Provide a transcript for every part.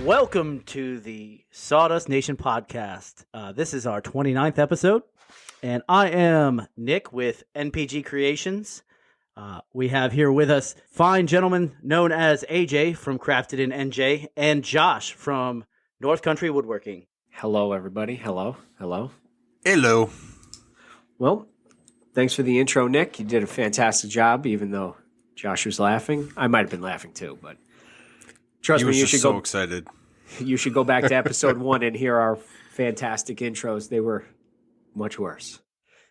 Welcome to the Sawdust Nation podcast. This is our 29th episode, and I am Nick with NPG Creations. We have here with us fine gentleman known as AJ from Crafted in NJ and Josh from North Country Woodworking. Hello, everybody. Hello. Hello. Well, thanks for the intro, Nick. You did a fantastic job, even though Josh was laughing. I might have been laughing too, but trust me, you should go excited. You should go back to episode 1 and hear our fantastic intros. They were much worse.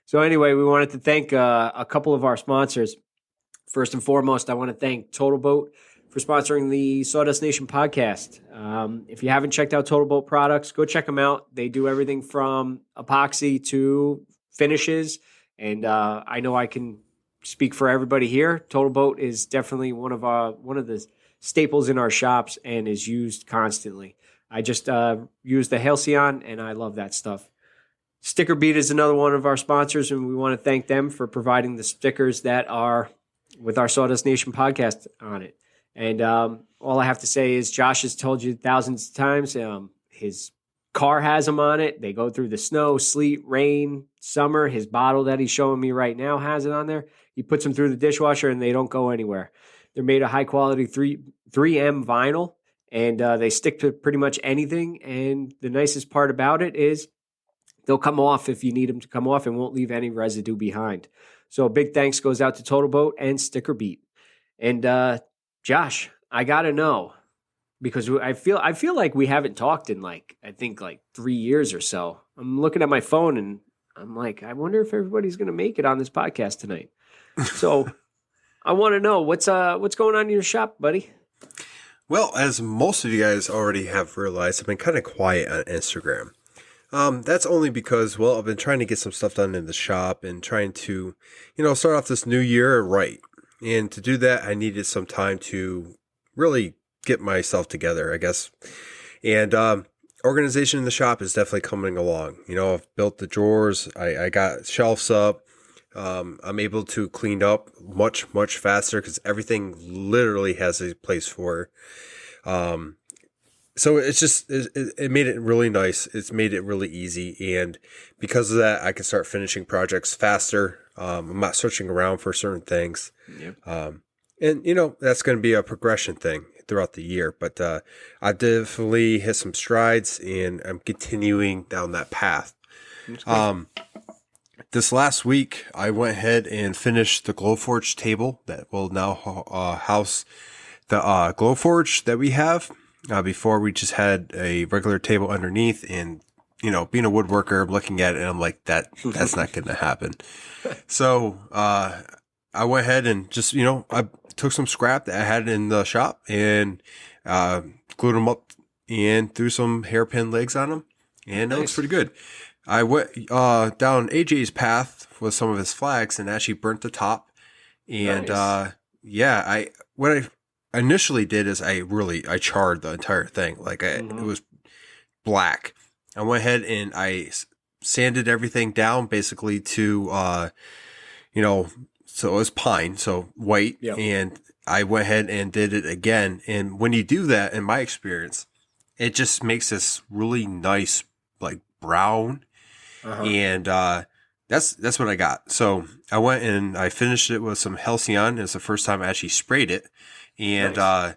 So anyway, we wanted to thank a couple of our sponsors. First and foremost, I want to thank Totalboat for sponsoring the Sawdust Nation podcast. If you haven't checked out Totalboat products, go check them out. They do everything from epoxy to finishes. And I know I can speak for everybody here. Totalboat is definitely one of the staples in our shops and is used constantly. I just use the Halcyon and I love that stuff. Sticker Beat is another one of our sponsors, and we want to thank them for providing the stickers that are with our Sawdust Nation podcast on it. And all I have to say is Josh has told you thousands of times, his car has them on it. They go through the snow, sleet, rain, summer. His bottle that he's showing me right now has it on there. He puts them through the dishwasher and they don't go anywhere. They're made of high-quality 3M vinyl, and they stick to pretty much anything. And the nicest part about it is they'll come off if you need them to come off and won't leave any residue behind. So a big thanks goes out to Totalboat and Sticker Beat. And Josh, I got to know, because I feel like we haven't talked in I think 3 years or so. I'm looking at my phone and I'm like, I wonder if everybody's going to make it on this podcast tonight. So I want to know what's going on in your shop, buddy. Well, as most of you guys already have realized, I've been kind of quiet on Instagram. That's only because, well, I've been trying to get some stuff done in the shop and trying to, start off this new year right. And to do that, I needed some time to really get myself together, I guess. And organization in the shop is definitely coming along. I've built the drawers. I got shelves up. I'm able to clean up much, much faster because everything literally has a place for it. So it's just, it made it really nice. It's made it really easy. And because of that, I can start finishing projects faster. I'm not searching around for certain things. Yep. And that's going to be a progression thing throughout the year, but, I definitely hit some strides and I'm continuing down that path. This last week, I went ahead and finished the Glowforge table that will now house the Glowforge that we have. Before, we just had a regular table underneath, and being a woodworker, I'm looking at it and I'm like, that's not going to happen. So I went ahead and just I took some scrap that I had in the shop and glued them up and threw some hairpin legs on them, and it looks pretty good. I went down AJ's path with some of his flags and actually burnt the top. And what I initially did is I charred the entire thing. It was black. I went ahead and I sanded everything down basically to, so it was pine, so white. Yep. And I went ahead and did it again. And when you do that, in my experience, it just makes this really nice, brown. And that's what I got. So I went and I finished it with some Halcyon. It's the first time I actually sprayed it. And nice.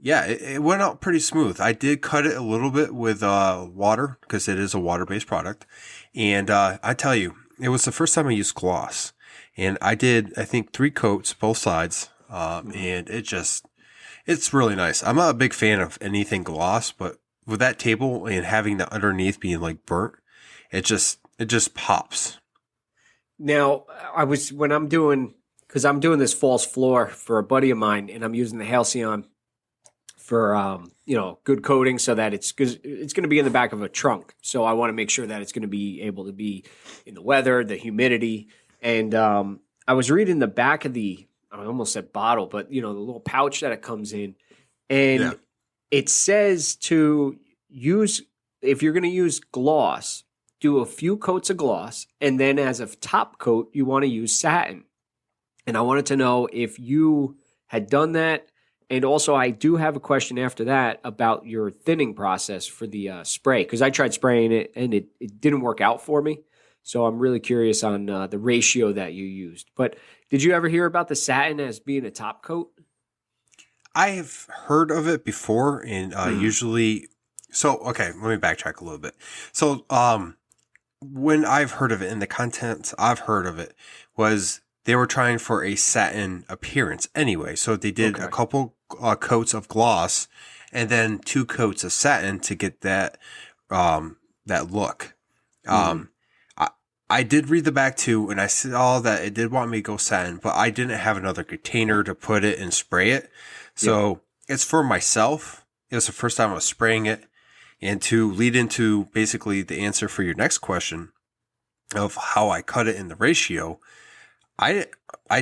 It went out pretty smooth. I did cut it a little bit with water because it is a water-based product. And I tell you, it was the first time I used gloss. And I did, I think, 3 coats, both sides. And it's really nice. I'm not a big fan of anything gloss, but with that table and having the underneath being burnt, it just pops. Now, when I'm doing this false floor for a buddy of mine, and I'm using the Halcyon for good coating so that it's going to be in the back of a trunk. So I want to make sure that it's going to be able to be in the weather, the humidity, and I was reading the back of I almost said bottle, but the little pouch that it comes in, and it says to use, if you're going to use gloss, do a few coats of gloss, and then as a top coat, you want to use satin. And I wanted to know if you had done that And also, I do have a question after that about your thinning process for the spray, because I tried spraying it and it didn't work out for me. So I'm really curious on the ratio that you used. But did you ever hear about the satin as being a top coat? I have heard of it before, and usually, so okay, let me backtrack a little bit. So, when I've heard of it, in the content I've heard of it was they were trying for a satin appearance anyway. So they did a couple coats of gloss and then 2 coats of satin to get that that look. I did read the back too, and I saw that it did want me to go satin, but I didn't have another container to put it and spray it. So it's for myself. It was the first time I was spraying it. And to lead into basically the answer for your next question of how I cut it in the ratio, I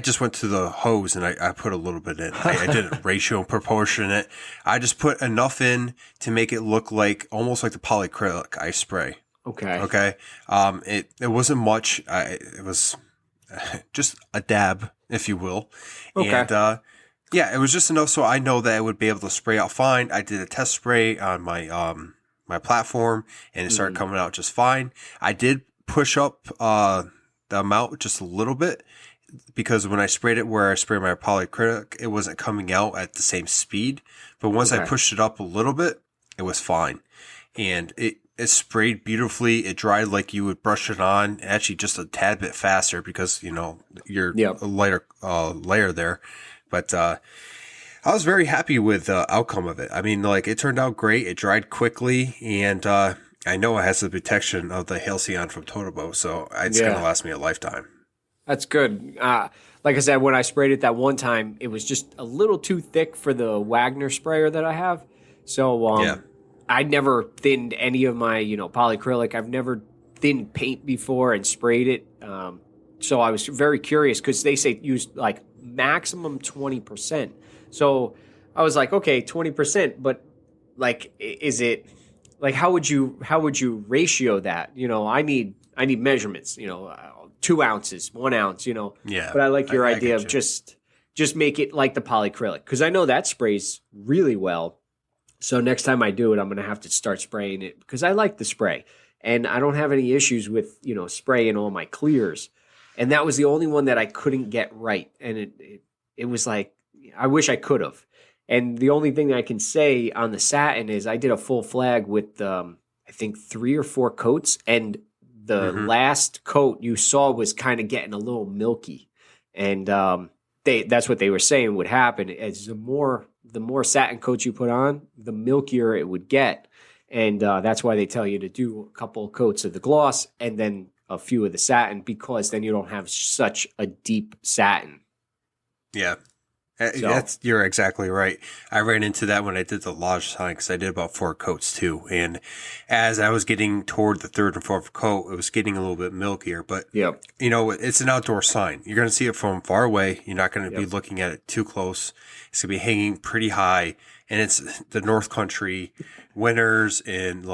just went to the hose and I put a little bit in. I didn't ratio and proportion it. I just put enough in to make it look like almost like the polyacrylic I spray. Okay. It wasn't much. It was just a dab, if you will. Okay. And yeah, it was just enough so I know that it would be able to spray out fine. I did a test spray on my my platform, and it started coming out just fine. I did push up the amount just a little bit because when I sprayed it where I sprayed my polyacrylic, it wasn't coming out at the same speed. But once I pushed it up a little bit, it was fine. And it sprayed beautifully. It dried like you would brush it on, actually just a tad bit faster because, you know, you're a lighter layer there. But I was very happy with the outcome of it. I mean, like, it turned out great. It dried quickly, and I know it has the protection of the Halcyon from Totalboat, so it's going to last me a lifetime. That's good. Like I said, when I sprayed it that one time, it was just a little too thick for the Wagner sprayer that I have. So I never thinned any of my, polyacrylic. I've never thinned paint before and sprayed it. So I was very curious because they say use like maximum 20%. So I was like, okay, 20%, but like, is it like, how would you ratio that? I need measurements, 2 ounces, 1 ounce, Yeah. But I like your idea of just make it like the polyacrylic. Cause I know that sprays really well. So next time I do it, I'm going to have to start spraying it because I like the spray and I don't have any issues with, spraying all my clears. And that was the only one that I couldn't get right. And it was like, I wish I could have. And the only thing I can say on the satin is I did a full flag with, I think 3 or 4 coats. And the last coat you saw was kind of getting a little milky. And that's what they were saying would happen. As the more satin coats you put on, the milkier it would get. And that's why they tell you to do a couple of coats of the gloss and then a few of the satin, because then you don't have such a deep satin. Yeah. You're exactly right. I ran into that when I did the Lodge sign because I did about 4 coats too. And as I was getting toward the 3rd and 4th coat, it was getting a little bit milkier. But, it's an outdoor sign. You're going to see it from far away. You're not going to be looking at it too close. It's going to be hanging pretty high. And it's the North Country winters. And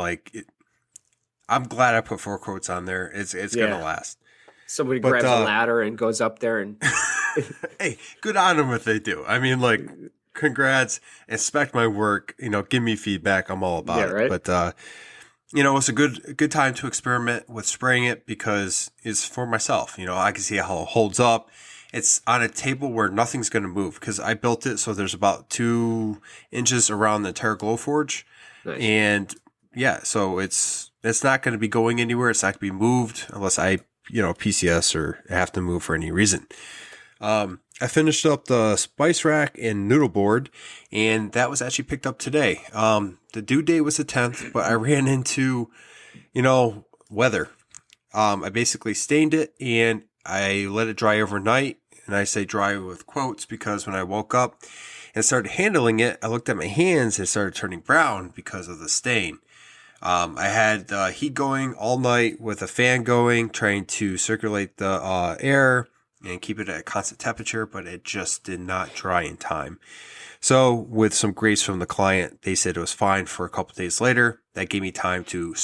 I'm glad I put 4 coats on there. It's going to last. Somebody grabs a ladder and goes up there and... Hey, good on them if they do. I mean, congrats, inspect my work, give me feedback. I'm all about it. Right? But, it's a good time to experiment with spraying it because it's for myself. I can see how it holds up. It's on a table where nothing's going to move because I built it so there's about 2 inches around the entire Glowforge. Nice. And, so it's not going to be going anywhere. It's not going to be moved unless I PCS or have to move for any reason. I finished up the spice rack and noodle board, and that was actually picked up today. The due date was the 10th, but I ran into, weather. I basically stained it and I let it dry overnight, and I say dry with quotes because when I woke up and started handling it, I looked at my hands and it started turning brown because of the stain. I had the heat going all night with a fan going, trying to circulate the air and keep it at a constant temperature, but it just did not dry in time. So with some grace from the client, they said it was fine for a couple of days later. That gave me time to,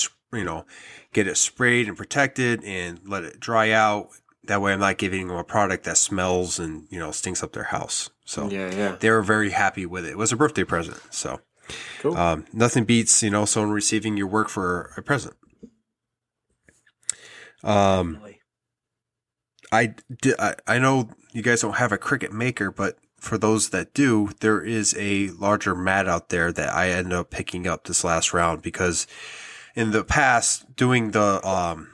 get it sprayed and protected and let it dry out. That way I'm not giving them a product that smells and, stinks up their house. So yeah. they were very happy with it. It was a birthday present. So Cool. nothing beats, someone receiving your work for a present. Definitely. I know you guys don't have a Cricut maker, but for those that do, there is a larger mat out there that I ended up picking up this last round because in the past doing the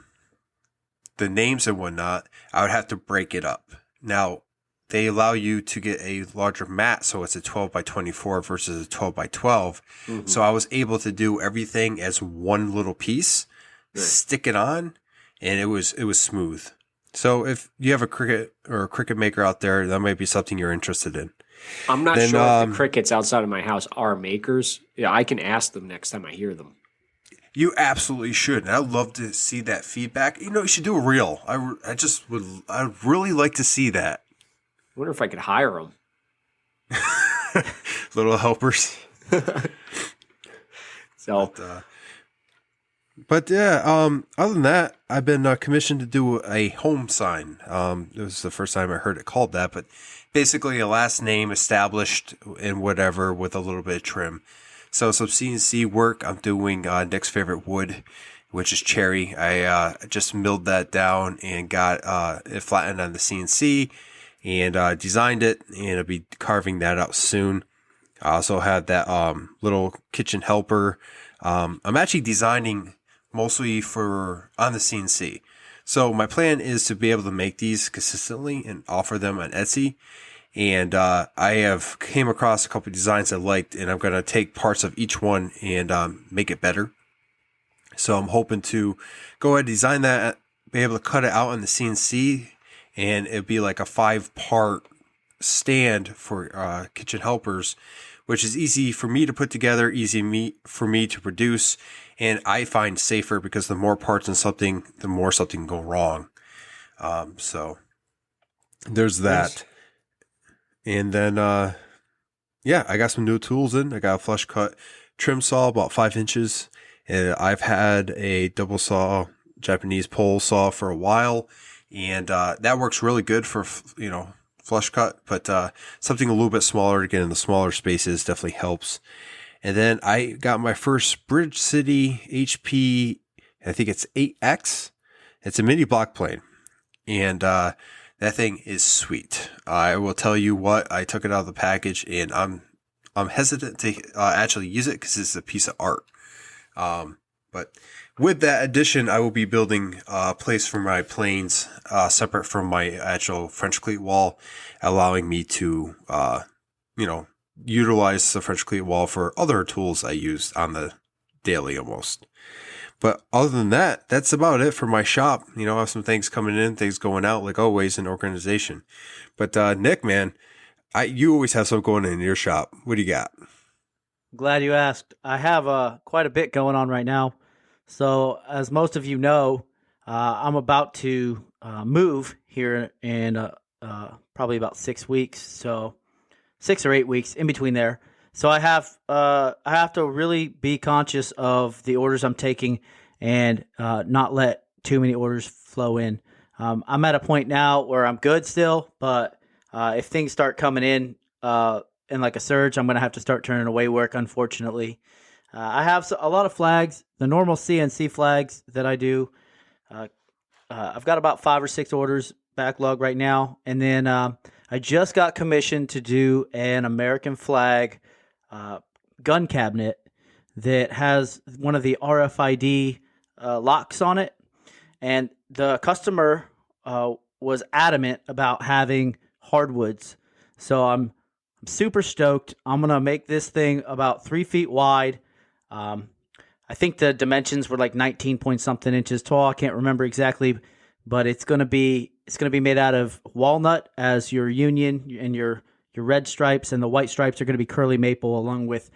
names and whatnot, I would have to break it up. Now they allow you to get a larger mat, so it's a 12 by 24 versus a 12 by 12. Mm-hmm. So I was able to do everything as one little piece, stick it on, and it was smooth. So if you have a Cricut or a Cricut maker out there, that might be something you're interested in. I'm not sure if the Cricuts outside of my house are makers. Yeah, I can ask them next time I hear them. You absolutely should. And I'd love to see that feedback. You should do a reel. I'd really like to see that. I wonder if I could hire them. Little helpers. So, But yeah, other than that, I've been commissioned to do a home sign. It was the first time I heard it called that, but basically a last name established and whatever with a little bit of trim. So some CNC work. I'm doing Nick's favorite wood, which is cherry. I just milled that down and got it flattened on the CNC and designed it, and I'll be carving that out soon. I also have that little kitchen helper. I'm actually designing mostly on the CNC. So my plan is to be able to make these consistently and offer them on Etsy. And I have came across a couple of designs I liked, and I'm going to take parts of each one and make it better. So I'm hoping to go ahead and design that, be able to cut it out on the CNC, and it'd be like a 5-part stand for kitchen helpers, which is easy for me to put together, for me to produce, and I find safer because the more parts in something, the more something can go wrong. So there's that. Nice. And then, I got some new tools in. I got a flush cut trim saw about 5 inches. And I've had a double saw, Japanese pole saw for a while, and that works really good for, flush cut, but something a little bit smaller to get in the smaller spaces definitely helps. And then I got my first Bridge City HP, I think it's 8X. It's a mini block plane, and that thing is sweet. I will tell you what, I took it out of the package, and I'm hesitant to actually use it because it's a piece of art. But with that addition, I will be building a place for my planes separate from my actual French cleat wall, allowing me to, utilize the French cleat wall for other tools I use on the daily almost. But other than that, that's about it for my shop. I have some things coming in, things going out, like always in organization. But Nick, man, you always have something going in your shop. What do you got? Glad you asked. I have quite a bit going on right now. So as most of you know, I'm about to move here in probably about 6 weeks. So 6 or 8 weeks in between there. So I have to really be conscious of the orders I'm taking and not let too many orders flow in. I'm at a point now where I'm good still, but if things start coming in like a surge, I'm going to have to start turning away work, unfortunately. I have a lot of flags, the normal CNC flags that I do. I've got about 5 or 6 orders backlog right now. And then I just got commissioned to do an American flag gun cabinet that has one of the RFID locks on it. And the customer was adamant about having hardwoods. So I'm super stoked. I'm going to make this thing about 3 feet wide. I think the dimensions were like 19 point something inches tall. I can't remember exactly, but it's going to be made out of walnut as your union, and your red stripes, and the white stripes are going to be curly maple along with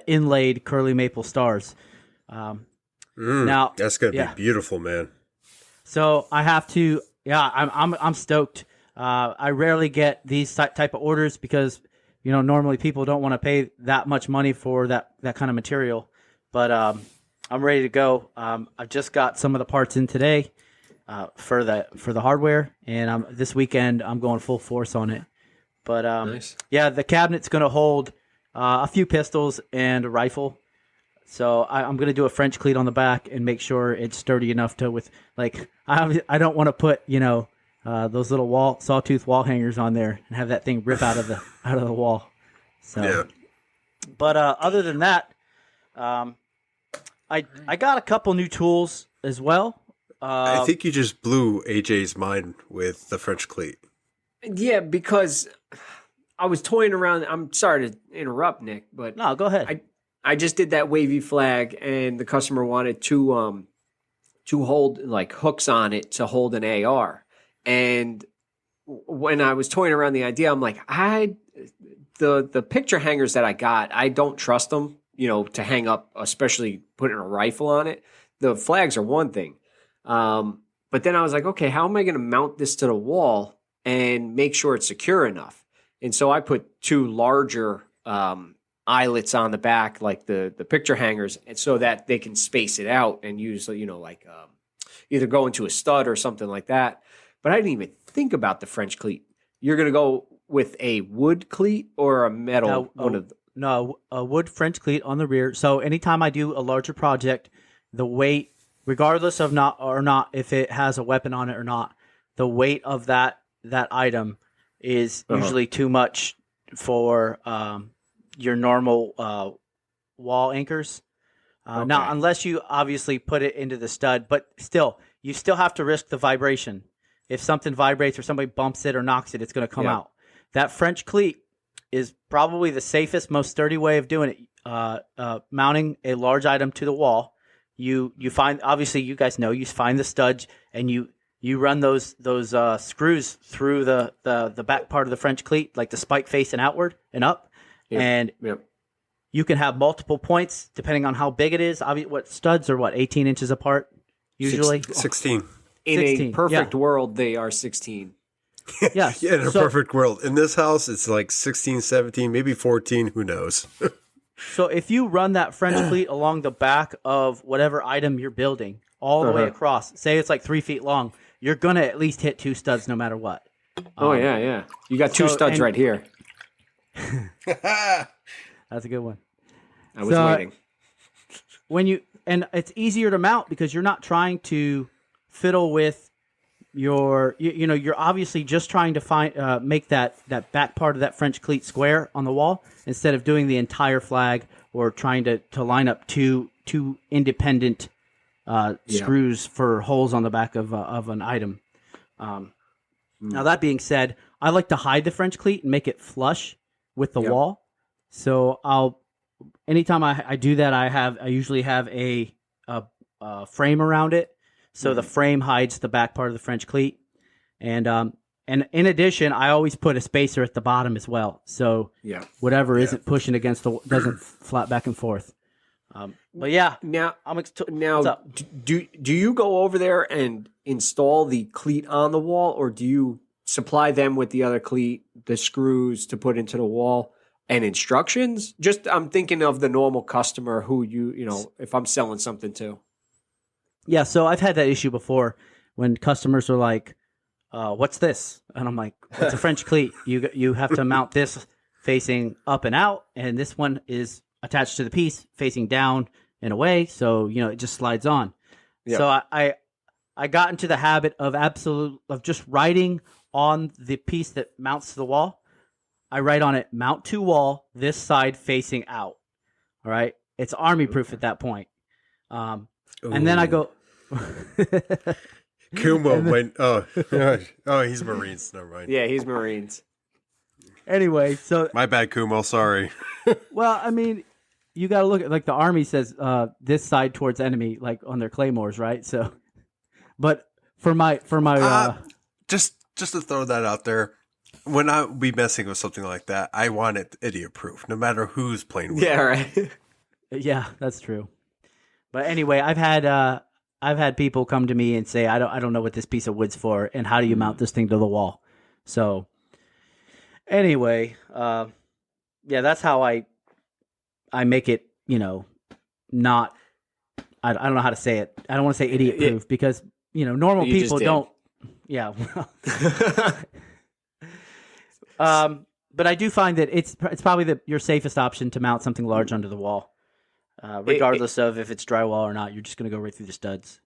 inlaid curly maple stars. Now that's going to be beautiful, man. So I have to, I'm stoked. I rarely get these type of orders because, normally people don't want to pay that much money for that kind of material. But I'm ready to go. I just got some of the parts in today for the hardware, and this weekend I'm going full force on it. But Nice. yeah, the cabinet's going to hold a few pistols and a rifle. So I'm going to do a French cleat on the back and make sure it's sturdy enough to I don't want to put those little sawtooth wall hangers on there and have that thing rip out of the wall. So, Yeah. But other than that, I got a couple new tools as well. I think you just blew AJ's mind with the French cleat. Yeah, because I was toying around. I'm sorry to interrupt, Nick, but No, go ahead. I just did that wavy flag, and the customer wanted to hold like hooks on it to hold an AR. And when I was toying around the idea, I'm like, the picture hangers that I got, I don't trust them, to hang up, especially putting a rifle on it. The flags are one thing. But then I was like, okay, how am I going to mount this to the wall and make sure it's secure enough? And so I put two larger eyelets on the back, like the picture hangers, and so that they can space it out and use, either go into a stud or something like that. But I didn't even think about the French cleat. You're going to go with a wood cleat or a metal? No, a wood French cleat on the rear. So anytime I do a larger project, the weight, regardless of not if it has a weapon on it or not, the weight of that item is usually too much for your normal wall anchors. Now, unless you obviously put it into the stud, but still, you still have to risk the vibration. If something vibrates or somebody bumps it or knocks it, it's going to come out. That French cleat is probably the safest, most sturdy way of doing it. Mounting a large item to the wall, you find, obviously you guys know, you find the studs and you run those screws through the back part of the French cleat, like the spike facing outward and up, and you can have multiple points depending on how big it is. What studs are 18 inches apart usually? 16. In 16, a perfect world, they are 16. Yes. Yeah, in a perfect world. In this house, it's like 16, 17, maybe 14. Who knows? So if you run that French cleat along the back of whatever item you're building all the way across, say it's like 3 feet long, you're going to at least hit two studs no matter what. Yeah. You got two studs right here. That's a good one. I was waiting. And it's easier to mount because you're not trying to fiddle with you're obviously just trying to make that back part of that French cleat square on the wall instead of doing the entire flag or trying to line up two independent screws for holes on the back of an item. Now that being said, I like to hide the French cleat and make it flush with the wall. So anytime I do that, I usually have a frame around it. So the frame hides the back part of the French cleat. And in addition, I always put a spacer at the bottom as well. So whatever isn't pushing against doesn't flap back and forth. But yeah, now what's up? Do you go over there and install the cleat on the wall, or do you supply them with the other cleat, the screws to put into the wall, and instructions? Just I'm thinking of the normal customer who if I'm selling something to. Yeah, so I've had that issue before when customers are like, "What's this?" And I'm like, "It's a French cleat. You have to mount this facing up and out, and this one is attached to the piece facing down and away, so it just slides on." Yeah. So I got into the habit of just writing on the piece that mounts to the wall. I write on it, "Mount to wall, this side facing out." All right, it's army proof at that point. And then I go. Kumo went. Oh, he's Marines. Never mind. Yeah, he's Marines. Anyway, so my bad, Kumo. Sorry. Well, I mean, you got to look at the Army says this side towards enemy, like on their claymores, right? So, but for my just to throw that out there, when I be messing with something like that, I want it idiot proof, no matter who's playing with it. Yeah, right. Yeah, that's true. But anyway, I've had people come to me and say, I don't know what this piece of wood's for, and how do you mount this thing to the wall? So anyway, that's how I make it, not, I don't know how to say it. I don't want to say idiot proof because, normal people don't. Yeah. But I do find that it's probably your safest option to mount something large under the wall, regardless of if it's drywall or not. You're just going to go right through the studs.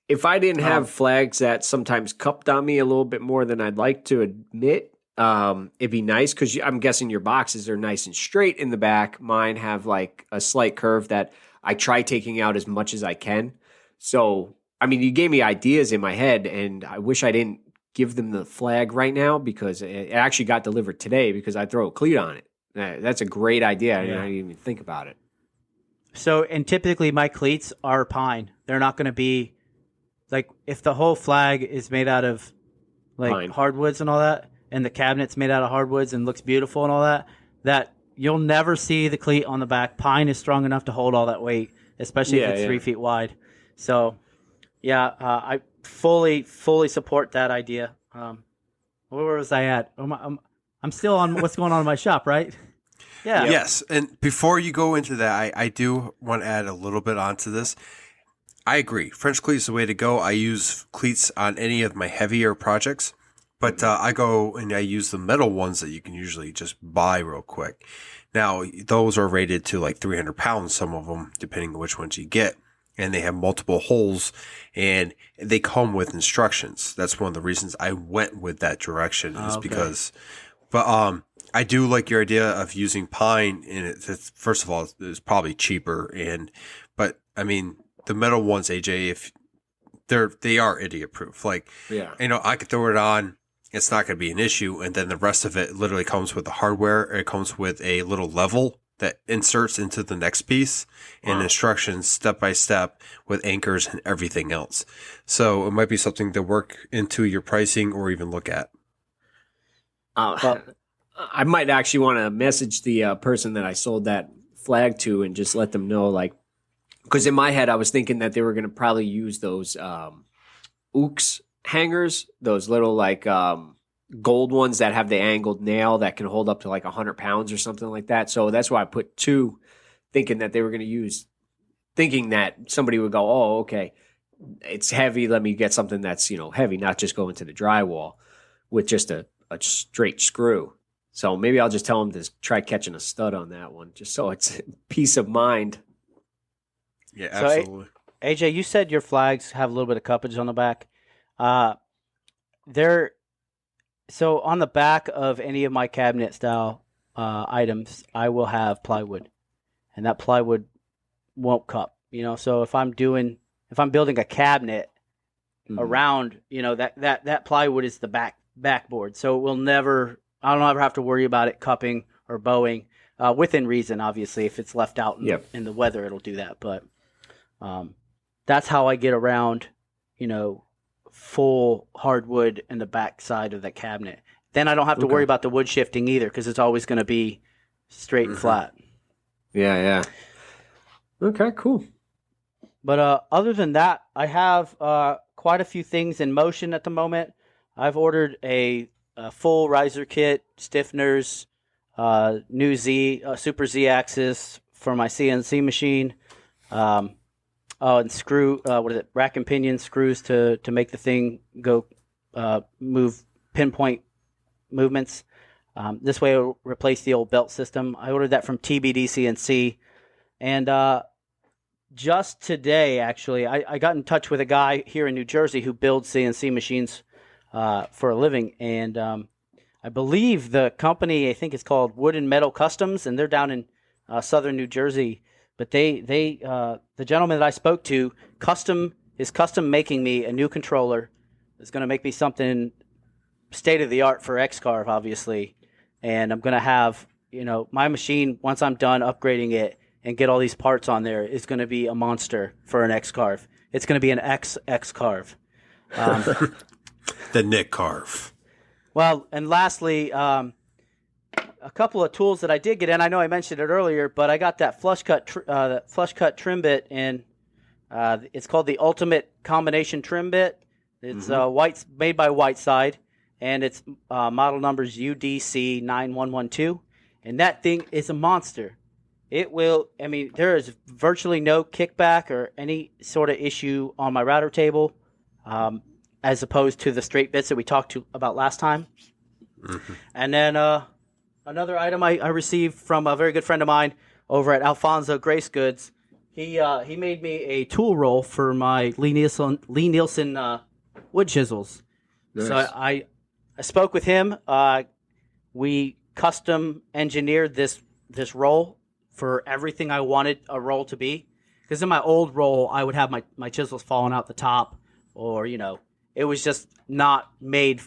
If I didn't have flags that sometimes cupped on me a little bit more than I'd like to admit, it'd be nice because I'm guessing your boxes are nice and straight in the back. Mine have like a slight curve that I try taking out as much as I can. So, I mean, you gave me ideas in my head, and I wish I didn't give them the flag right now because it actually got delivered today because I throw a cleat on it. That's a great idea. I didn't even think about it. So, and typically my cleats are pine. They're not going to be like if the whole flag is made out of like Pine. hardwoods and all that, and the cabinet's made out of hardwoods and looks beautiful and all that, that you'll never see the cleat on the back. Pine is strong enough to hold all that weight, especially if it's 3 feet wide. So, I fully support that idea. Where was I at? I'm still on what's going on in my shop, right? Yeah. Yes, and before you go into that, I do want to add a little bit onto this. I agree. French cleats is the way to go. I use cleats on any of my heavier projects, but I go and I use the metal ones that you can usually just buy real quick. Now, those are rated to like 300 pounds, some of them, depending on which ones you get. And they have multiple holes, and they come with instructions. That's one of the reasons I went with that direction is because, but I do like your idea of using pine, and it's first of all, it's probably cheaper, but I mean, the metal ones, AJ, if they are idiot proof. Like, I could throw it on. It's not going to be an issue. And then the rest of it literally comes with the hardware. It comes with a little level that inserts into the next piece and instructions step by step with anchors and everything else. So it might be something to work into your pricing or even look at. I might actually want to message the person that I sold that flag to and just let them know, like, because in my head I was thinking that they were going to probably use those ooks hangers, those little like gold ones that have the angled nail that can hold up to like 100 pounds or something like that. So that's why I put 2, thinking that they were going to use, thinking that somebody would go, oh, okay, it's heavy. Let me get something that's, heavy, not just go into the drywall with just a straight screw. So maybe I'll just tell them to try catching a stud on that one, just so it's peace of mind. Yeah, absolutely. So, AJ, you said your flags have a little bit of cuppage on the back. So on the back of any of my cabinet style items, I will have plywood, and that plywood won't cup. So if I'm building a cabinet around, that plywood is the backboard, so it will never. I don't ever have to worry about it cupping or bowing, within reason. Obviously, if it's left out in the weather, it'll do that. But that's how I get around, full hardwood in the back side of the cabinet. Then I don't have to worry about the wood shifting either, because it's always going to be straight and flat. Yeah. Okay, cool. But other than that, I have quite a few things in motion at the moment. I've ordered a full riser kit, stiffeners, new Super Z axis for my CNC machine. And rack and pinion screws to make the thing go move pinpoint movements. This way it'll replace the old belt system. I ordered that from TBD CNC. And just today, actually, I got in touch with a guy here in New Jersey who builds CNC machines for a living. And I believe the company, I think it's called Wood and Metal Customs, and they're down in southern New Jersey. But the gentleman that I spoke to is custom making me a new controller. It's going to make me something state of the art for X-Carve, obviously. And I'm going to have, my machine, once I'm done upgrading it and get all these parts on there, is going to be a monster for an X-Carve. It's going to be an X-Carve. The Nick Carve. Well, and lastly, a couple of tools that I did get in. I know I mentioned it earlier, but I got that flush cut trim bit in. It's called the Ultimate Combination Trim Bit. It's made by Whiteside, and it's model numbers UDC 9112. And that thing is a monster. There is virtually no kickback or any sort of issue on my router table, as opposed to the straight bits that we talked about last time. And then another item I received from a very good friend of mine over at Alfonsogracegoods. He made me a tool roll for my Lee Nielsen wood chisels. Nice. So I spoke with him. We custom engineered this roll for everything I wanted a roll to be. Because in my old roll, I would have my chisels falling out the top, or it was just not made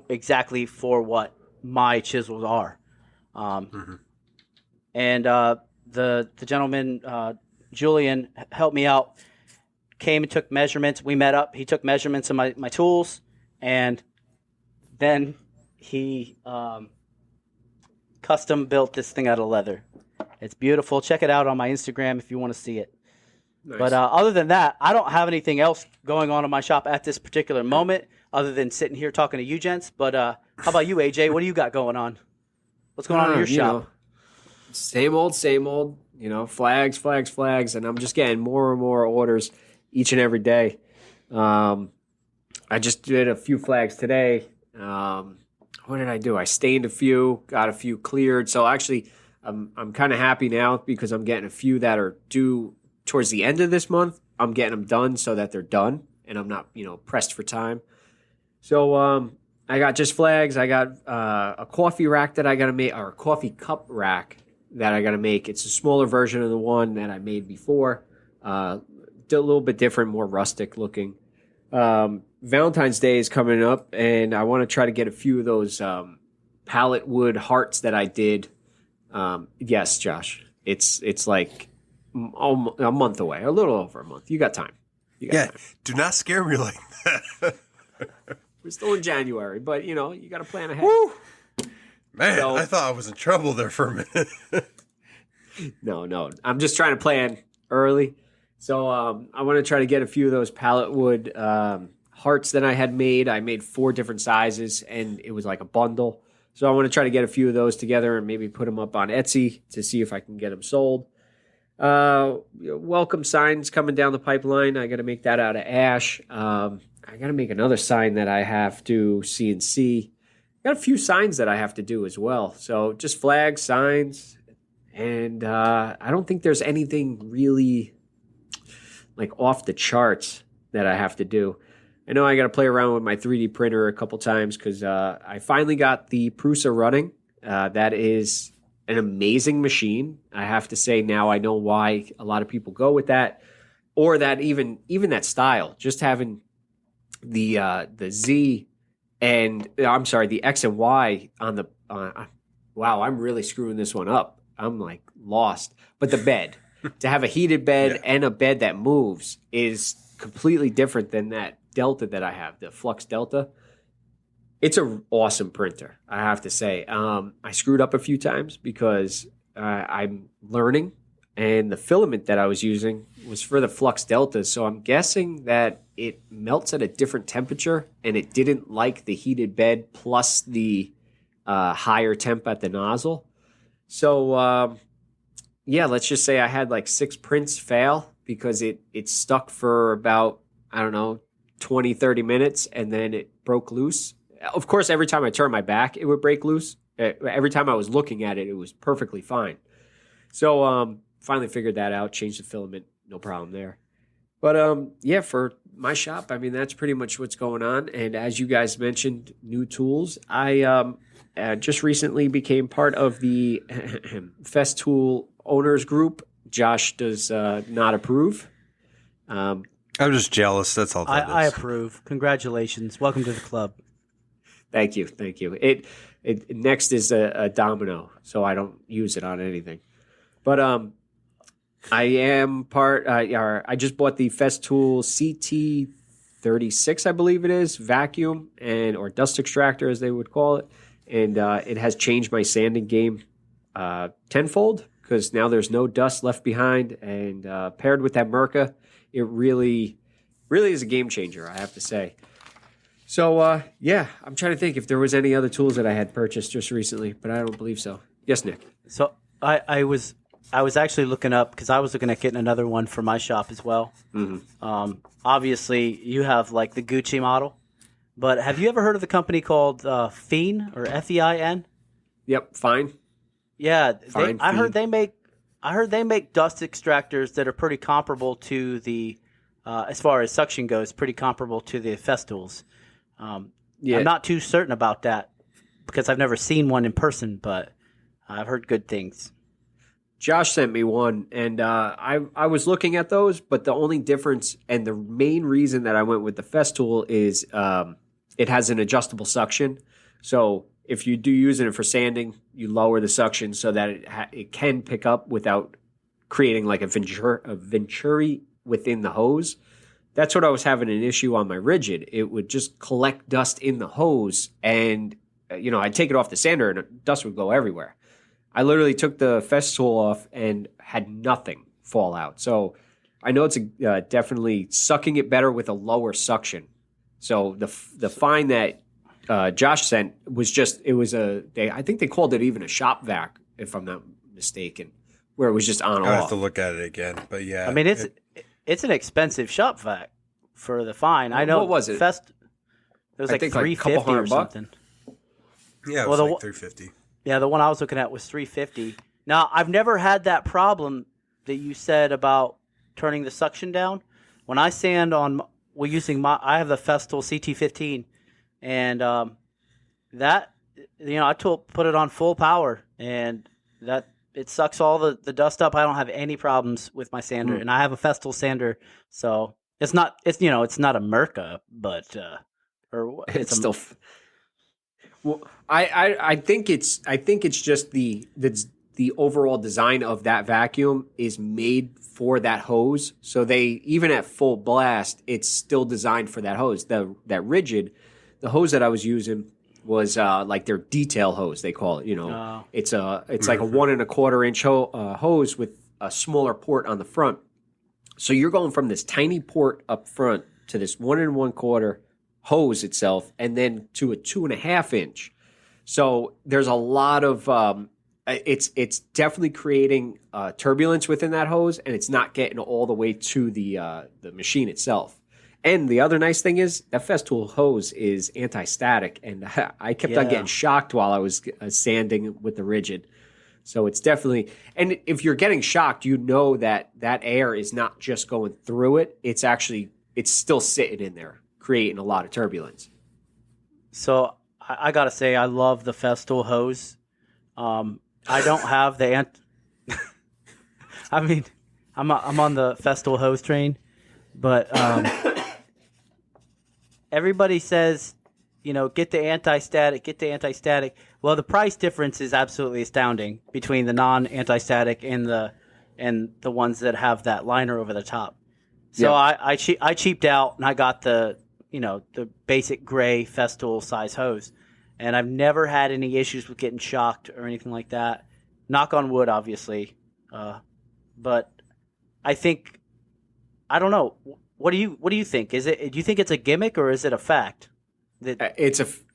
exactly for what my chisels are. And the gentleman, Julian, helped me out, came and took measurements. We met up. He took measurements of my tools, and then he custom built this thing out of leather. It's beautiful. Check it out on my Instagram if you want to see it. Nice. But other than that, I don't have anything else going on in my shop at this particular moment other than sitting here talking to you gents. But how about you, AJ? What do you got going on? What's going on in your shop? Same old, flags, and I'm just getting more and more orders each and every day. I just did a few flags today. What did I do? I stained a few, got a few cleared. So actually, I'm kind of happy now because I'm getting a few that are due towards the end of this month. I'm getting them done so that they're done, and I'm not, pressed for time. So I got just flags. I got a coffee rack that I got to make, or a coffee cup rack that I got to make. It's a smaller version of the one that I made before. A little bit different, more rustic looking. Valentine's Day is coming up, and I want to try to get a few of those pallet wood hearts that I did. Yes, Josh, it's like a month away, a little over a month. You got time. Time. Do not scare me like that. We're still in January, but you got to plan ahead. Woo! Man, so, I thought I was in trouble there for a minute. No. I'm just trying to plan early. So I want to try to get a few of those pallet wood hearts that I had made. I made 4 different sizes, and it was like a bundle. So I want to try to get a few of those together and maybe put them up on Etsy to see if I can get them sold. Welcome signs coming down the pipeline. I got to make that out of ash. I got to make another sign that I have to CNC. Got a few signs that I have to do as well. So just flags, signs, and I don't think there's anything really like off the charts that I have to do. I know I got to play around with my 3D printer a couple times because I finally got the Prusa running. That is an amazing machine. I have to say now I know why a lot of people go with that, or that even that style. Just having the Z and I'm sorry, the X and Y on the. Wow, I'm really screwing this one up. I'm like lost. But the bed, to have a heated bed and a bed that moves is completely different than that Delta that I have, the Flux Delta. It's an awesome printer, I have to say. I screwed up a few times because I'm learning, and the filament that I was using was for the Flux Delta, so I'm guessing that it melts at a different temperature, and it didn't like the heated bed plus the higher temp at the nozzle. So, let's just say I had like 6 prints fail because it stuck for about, 20, 30 minutes, and then it broke loose. Of course, every time I turned my back, it would break loose. Every time I was looking at it, it was perfectly fine. So finally figured that out, changed the filament, no problem there. But for my shop, that's pretty much what's going on. And as you guys mentioned, new tools. I just recently became part of the Festool owners group. Josh does not approve. I'm just jealous. That's all. I approve. Congratulations. Welcome to the club. Thank you. It next is a domino, so I don't use it on anything. But I am part. I just bought the Festool CT36, I believe it is, vacuum or dust extractor as they would call it, and it has changed my sanding game tenfold because now there's no dust left behind, and paired with that Mirka, it really is a game changer, I have to say. So, I'm trying to think if there was any other tools that I had purchased just recently, but I don't believe so. Yes, Nick. So I was actually looking up because I was looking at getting another one for my shop as well. Mm-hmm. Obviously, you have like the Gucci model, but have you ever heard of the company called Fein or Fein? Yep, Fine. Yeah, Fine I heard feed. they make dust extractors that are pretty comparable to the, as far as suction goes, pretty comparable to the Festool's. Yeah. I'm not too certain about that because I've never seen one in person, but I've heard good things. Josh sent me one, and I was looking at those, but the only difference and the main reason that I went with the Festool is it has an adjustable suction. So if you do using it for sanding, you lower the suction so that it can pick up without creating like a venturi within the hose. That's what I was having an issue on my Rigid. It would just collect dust in the hose, and I'd take it off the sander, and dust would go everywhere. I literally took the Festool off and had nothing fall out. So I know it's definitely sucking it better with a lower suction. So the find that Josh sent was I think they called it even a shop vac, if I'm not mistaken, where it was just on I'll have off. to look at it again. But yeah. I mean, it's an expensive shop vac for the fine. I know. What was it? It was like think like a $350 couple or $100 bucks. something. Yeah, it Well, was like $350. Yeah, the one I was looking at was $350. Now, I've never had that problem that you said about turning the suction down. When I sand I have the Festool CT15, and that, I put it on full power, and that it sucks all the dust up. I don't have any problems with my sander, and I have a Festool sander, so it's not a Merca, but It's still. Well, I think it's just the overall design of that vacuum is made for that hose. So they, even at full blast, it's still designed for that hose. That Rigid, the hose that I was using was like their detail hose, they call it. It's like a 1 1/4 inch hose with a smaller port on the front. So you're going from this tiny port up front to this 1 1/4 hose itself, and then to a 2 1/2 inch. So there's a lot of it's definitely creating turbulence within that hose, and it's not getting all the way to the machine itself. And the other nice thing is that Festool hose is anti-static, and I kept on getting shocked while I was sanding with the Rigid. So it's definitely, and if you're getting shocked, that air is not just going through it; it's still sitting in there, creating a lot of turbulence. So I gotta say, I love the Festool hose. I don't have the I mean, I'm on the Festool hose train, but everybody says, get the anti-static. Well, the price difference is absolutely astounding between the non-anti-static and the ones that have that liner over the top. So I cheaped out and I got the basic gray Festool size hose, and I've never had any issues with getting shocked or anything like that. Knock on wood, obviously. But I don't know. What do you think? Do you think it's a gimmick or is it a fact?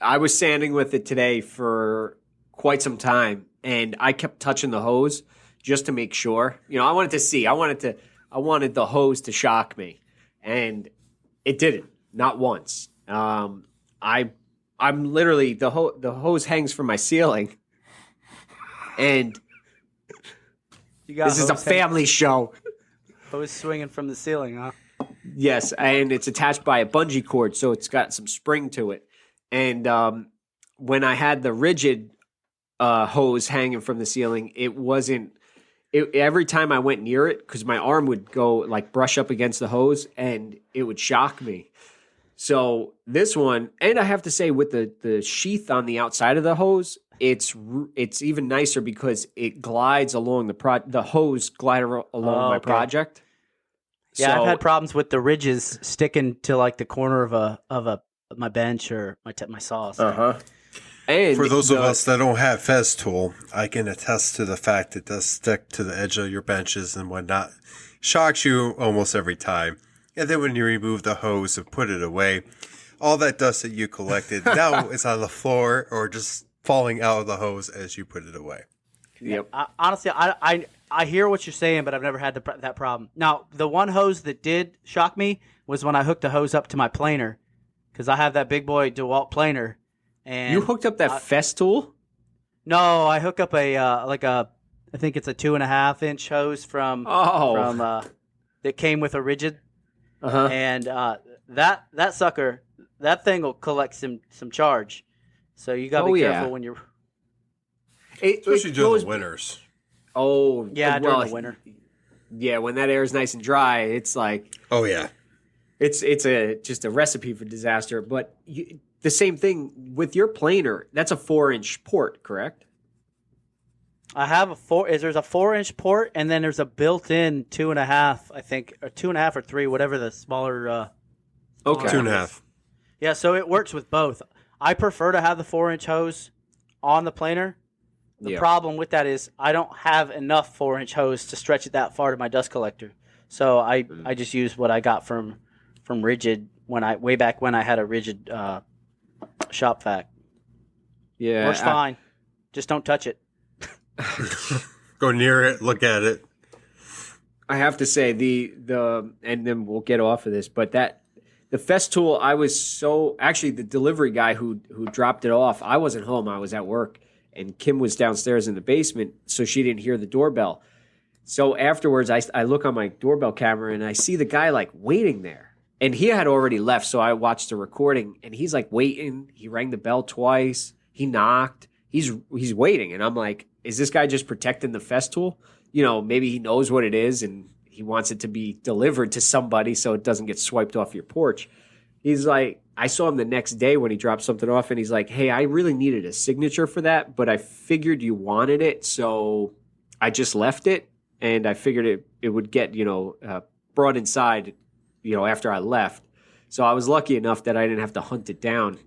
I was sanding with it today for quite some time, and I kept touching the hose just to make sure. I wanted to see. I wanted the hose to shock me, and it didn't. Not once. I'm literally the hose hangs from my ceiling, and this is a family show. Hose swinging from the ceiling, huh? Yes, and it's attached by a bungee cord, so it's got some spring to it. And when I had the Rigid hose hanging from the ceiling, it wasn't. Every time I went near it, because my arm would go like brush up against the hose, and it would shock me. So this one, and I have to say, with the sheath on the outside of the hose, it's even nicer because it glides along the hose glide along my project. Yeah, So, I've had problems with the ridges sticking to like the corner of my bench or my saw. So. And for those of us that don't have Festool, I can attest to the fact it does stick to the edge of your benches and whatnot. Shocks you almost every time. And then when you remove the hose and put it away, all that dust that you collected now is on the floor or just falling out of the hose as you put it away. Yep. Honestly, I hear what you're saying, but I've never had that problem. Now, the one hose that did shock me was when I hooked the hose up to my planer, because I have that big boy DeWalt planer. And You hooked up that Festool? No, I hook up I think it's a 2.5-inch hose from that came with a rigid, and that sucker, that thing will collect some charge, so you gotta be careful when you're. Especially during the winters. Oh yeah, during the winter. Yeah, when that air is nice and dry, it's like. Oh yeah. It's just a recipe for disaster. But the same thing with your planer. That's a 4-inch port, correct? I have there's a 4-inch port, and then there's a built-in 2.5, I think, or 2.5 or 3, whatever the smaller. Okay. 2.5. Yeah, so it works with both. I prefer to have the 4-inch hose on the planer. The problem with that is I don't have enough 4-inch hose to stretch it that far to my dust collector. So I just use what I got from Rigid way back when I had a Rigid shop vac. Yeah, works fine. Just don't touch it. Go near it, look at it. I have to say the and then we'll get off of this, but the Festool, I was actually the delivery guy who dropped it off. I wasn't home. I was at work, and Kim was downstairs in the basement, so she didn't hear the doorbell. So afterwards, I look on my doorbell camera and I see the guy like waiting there, and he had already left. So I watched the recording, and he's like waiting. He rang the bell twice. He knocked. He's waiting, and I'm like, is this guy just protecting the Festool? You know, maybe he knows what it is and he wants it to be delivered to somebody so it doesn't get swiped off your porch. He's like, I saw him the next day when he dropped something off, and he's like, hey, I really needed a signature for that, but I figured you wanted it, so I just left it, and I figured it would get, brought inside, after I left. So I was lucky enough that I didn't have to hunt it down.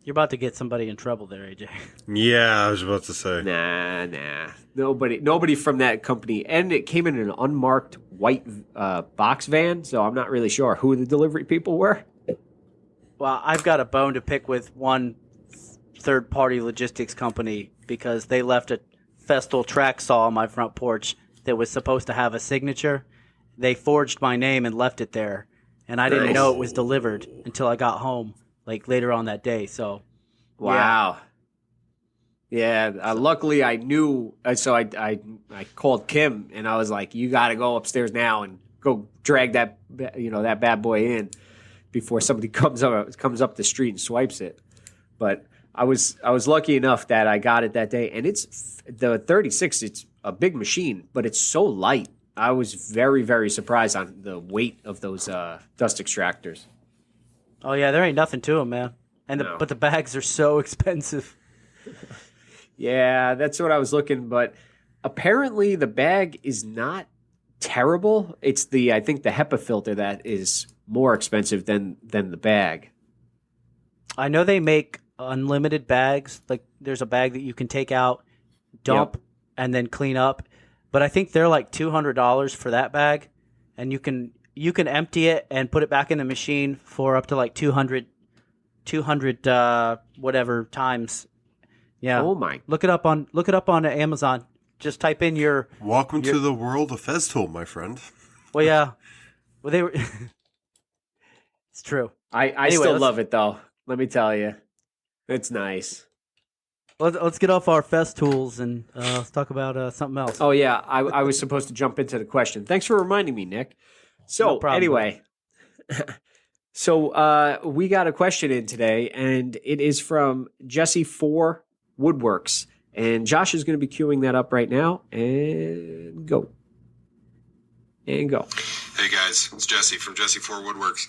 You're about to get somebody in trouble there, AJ. Yeah, I was about to say. Nah. Nobody from that company. And it came in an unmarked white box van, so I'm not really sure who the delivery people were. Well, I've got a bone to pick with one third-party logistics company because they left a Festool track saw on my front porch that was supposed to have a signature. They forged my name and left it there, and I didn't know it was delivered until I got home, like later on that day. So, wow. Yeah, luckily I knew, so I called Kim and I was like, "You got to go upstairs now and go drag that that bad boy in before somebody comes up the street and swipes it." But I was lucky enough that I got it that day, and it's the 36. It's a big machine, but it's so light. I was very, very surprised on the weight of those dust extractors. Oh yeah, there ain't nothing to them, man. But the bags are so expensive. Yeah, that's what I was looking, but apparently the bag is not terrible. It's I think the HEPA filter that is more expensive than the bag. I know they make unlimited bags. Like there's a bag that you can take out, dump, and then clean up. But I think they're like $200 for that bag, and you can empty it and put it back in the machine for up to like 200 whatever times. Yeah. Oh my! Look it up on Amazon. Just type in your. Welcome to the world of Festool, my friend. Well, yeah. Well, they were. It's true. I still love it though. Let me tell you, it's nice. Let's get off our Festools and let's talk about something else. Oh yeah, I was supposed to jump into the question. Thanks for reminding me, Nick. So No problem. Anyway, so we got a question in today, and it is from Jessemtoolcompany, and Josh is going to be queuing that up right now. And go. Hey guys, it's Jesse from Jessemtoolcompany.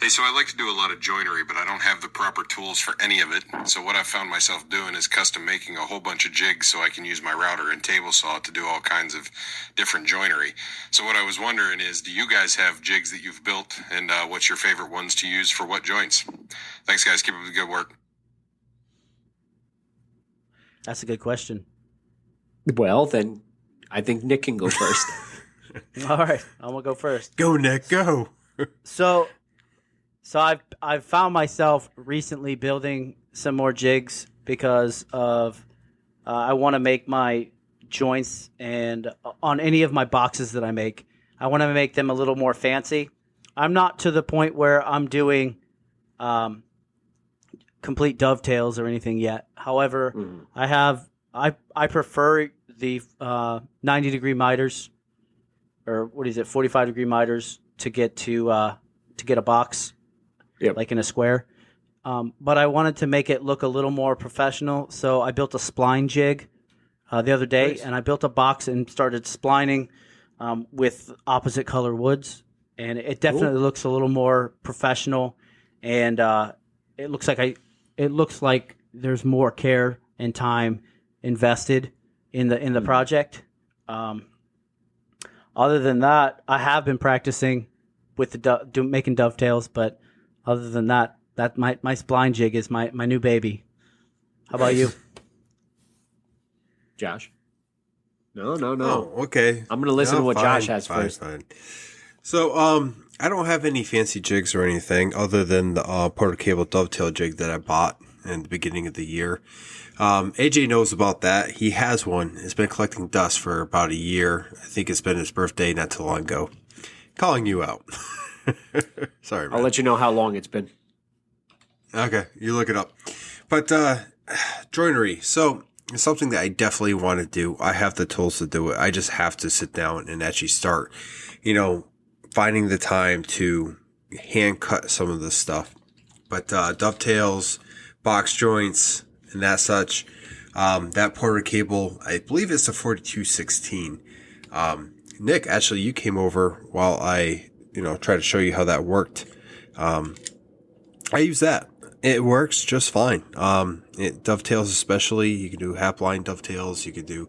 Hey, so I like to do a lot of joinery, but I don't have the proper tools for any of it. So what I've found myself doing is custom making a whole bunch of jigs so I can use my router and table saw to do all kinds of different joinery. So what I was wondering is, do you guys have jigs that you've built, and what's your favorite ones to use for what joints? Thanks guys, keep up the good work. That's a good question. Well, then I think Nick can go first. All right, I'm gonna go first. Go, Nick, go. So I've found myself recently building some more jigs because of I want to make my joints, and on any of my boxes that I make, I want to make them a little more fancy. I'm not to the point where I'm doing complete dovetails or anything yet. However, I have I prefer the 90-degree miters, or what is it, 45-degree miters to get a box, like in a square. But I wanted to make it look a little more professional, so I built a spline jig the other day, and I built a box and started splining with opposite color woods, and it definitely looks a little more professional, and it looks like there's more care and time invested in the project. Other than that, I have been practicing with making dovetails, but other than that, my spline jig is my new baby. How about you, Josh? No. Oh, okay. I'm going to listen to what Josh has first. Fine. So, I don't have any fancy jigs or anything other than the Portercable dovetail jig that I bought in the beginning of the year. AJ knows about that. He has one. It's been collecting dust for about a year. I think it's been his birthday not too long ago. Calling you out. Sorry, man. I'll let you know how long it's been. Okay, you look it up. But joinery. So it's something that I definitely want to do. I have the tools to do it. I just have to sit down and actually start, finding the time to hand cut some of this stuff. But dovetails, box joints, and that such. That Portercable, I believe it's a 4216. Nick, actually, you came over while I, tried to show you how that worked. I use that. It works just fine. It dovetails especially. You can do half-line dovetails. You can do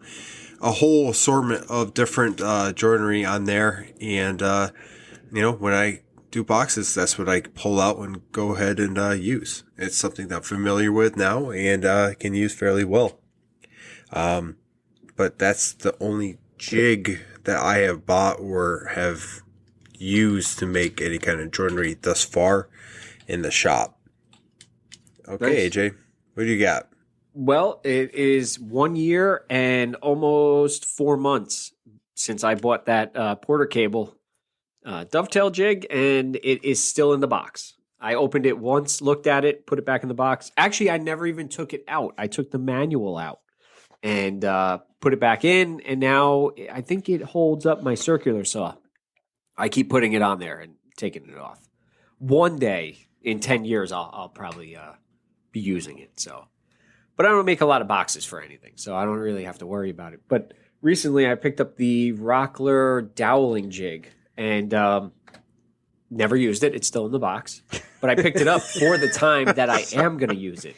a whole assortment of different joinery on there. And, when I do boxes, that's what I pull out and go ahead and use. It's something that I'm familiar with now and can use fairly well. But that's the only jig that I have bought or have used to make any kind of joinery thus far in the shop. Okay, nice. AJ, what do you got? Well, it is 1 year and almost 4 months since I bought that Portercable dovetail jig, and it is still in the box. I opened it once, looked at it, put it back in the box. Actually, I never even took it out. I took the manual out and put it back in, and now I think it holds up my circular saw. I keep putting it on there and taking it off. One day in 10 years, I'll probably be using it. So, but I don't make a lot of boxes for anything, so I don't really have to worry about it. But recently, I picked up the Rockler doweling jig and never used it. It's still in the box, but I picked it up for the time that I am going to use it.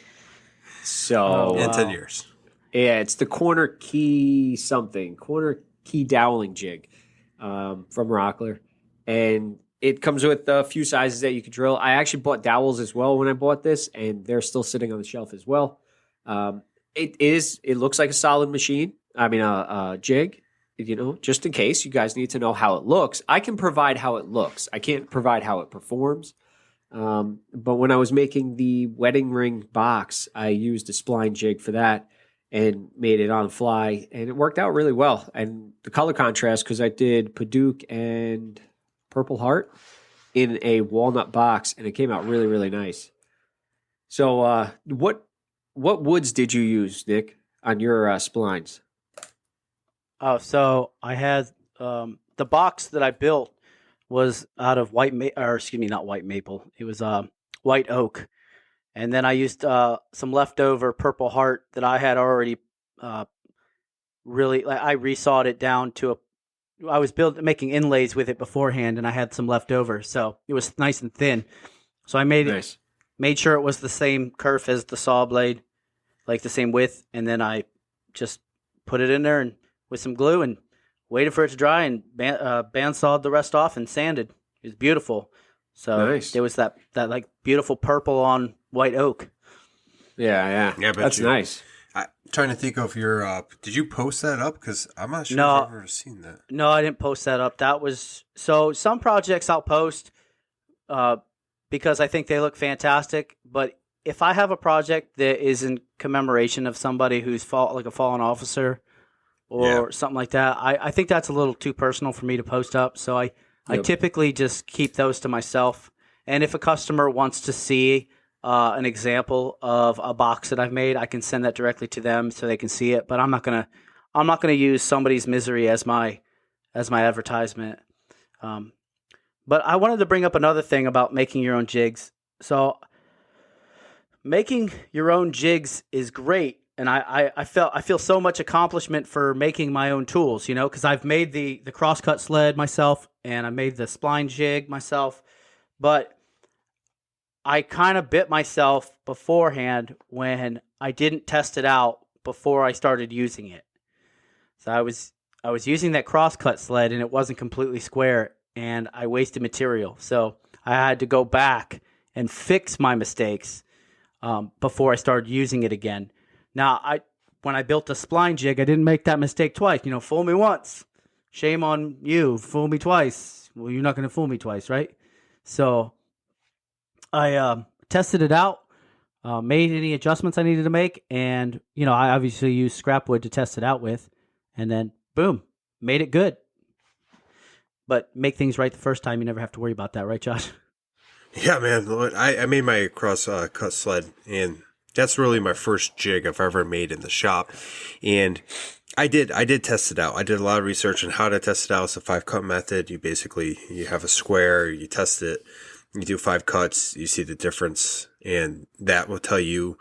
So in 10 years, yeah, it's the corner key doweling jig from Rockler, and it comes with a few sizes that you can drill. I actually bought dowels as well when I bought this, and they're still sitting on the shelf as well. It looks like a solid machine. I mean, a jig, just in case you guys need to know how it looks. I can provide how it looks. I can't provide how it performs. But when I was making the wedding ring box, I used a spline jig for that and made it on the fly, and it worked out really well. And the color contrast, because I did Paduke and Purple Heart in a walnut box, and it came out really, really nice. So what woods did you use, Nick, on your splines? Oh, so I had the box that I built was out of not white maple. It was white oak. And then I used some leftover Purple Heart that I had already I resawed it down to I was making inlays with it beforehand, and I had some left over, so it was nice and thin. So I made sure it was the same kerf as the saw blade, like the same width, and then I just put it in there and with some glue and waited for it to dry and bandsawed the rest off and sanded. It was beautiful. So nice. There was that like beautiful purple on white oak. Yeah, that's nice. I'm trying to think of your. Did you post that up? Because I'm not sure if I've ever seen that. No, I didn't post that up. That was some projects I'll post because I think they look fantastic. But if I have a project that is in commemoration of somebody who's like a fallen officer or something like that, I think that's a little too personal for me to post up. So I typically just keep those to myself. And if a customer wants to see an example of a box that I've made, I can send that directly to them so they can see it. But I'm not gonna use somebody's misery as my advertisement. But I wanted to bring up another thing about making your own jigs. So making your own jigs is great, and I feel so much accomplishment for making my own tools, because I've made the crosscut sled myself, and I made the spline jig myself, but I kind of bit myself beforehand when I didn't test it out before I started using it. So I was using that crosscut sled, and it wasn't completely square, and I wasted material. So I had to go back and fix my mistakes before I started using it again. Now, when I built the spline jig, I didn't make that mistake twice. Fool me once, shame on you. Fool me twice. Well, you're not going to fool me twice, right? So I tested it out, made any adjustments I needed to make, and I obviously used scrap wood to test it out with, and then boom, made it good. But make things right the first time, you never have to worry about that, right, Josh? Yeah, man. I made my cross cut sled, and that's really my first jig I've ever made in the shop. And I did test it out. I did a lot of research on how to test it out. It's a 5-cut method. You have a square, you test it, you do 5 cuts, you see the difference, and that will tell you,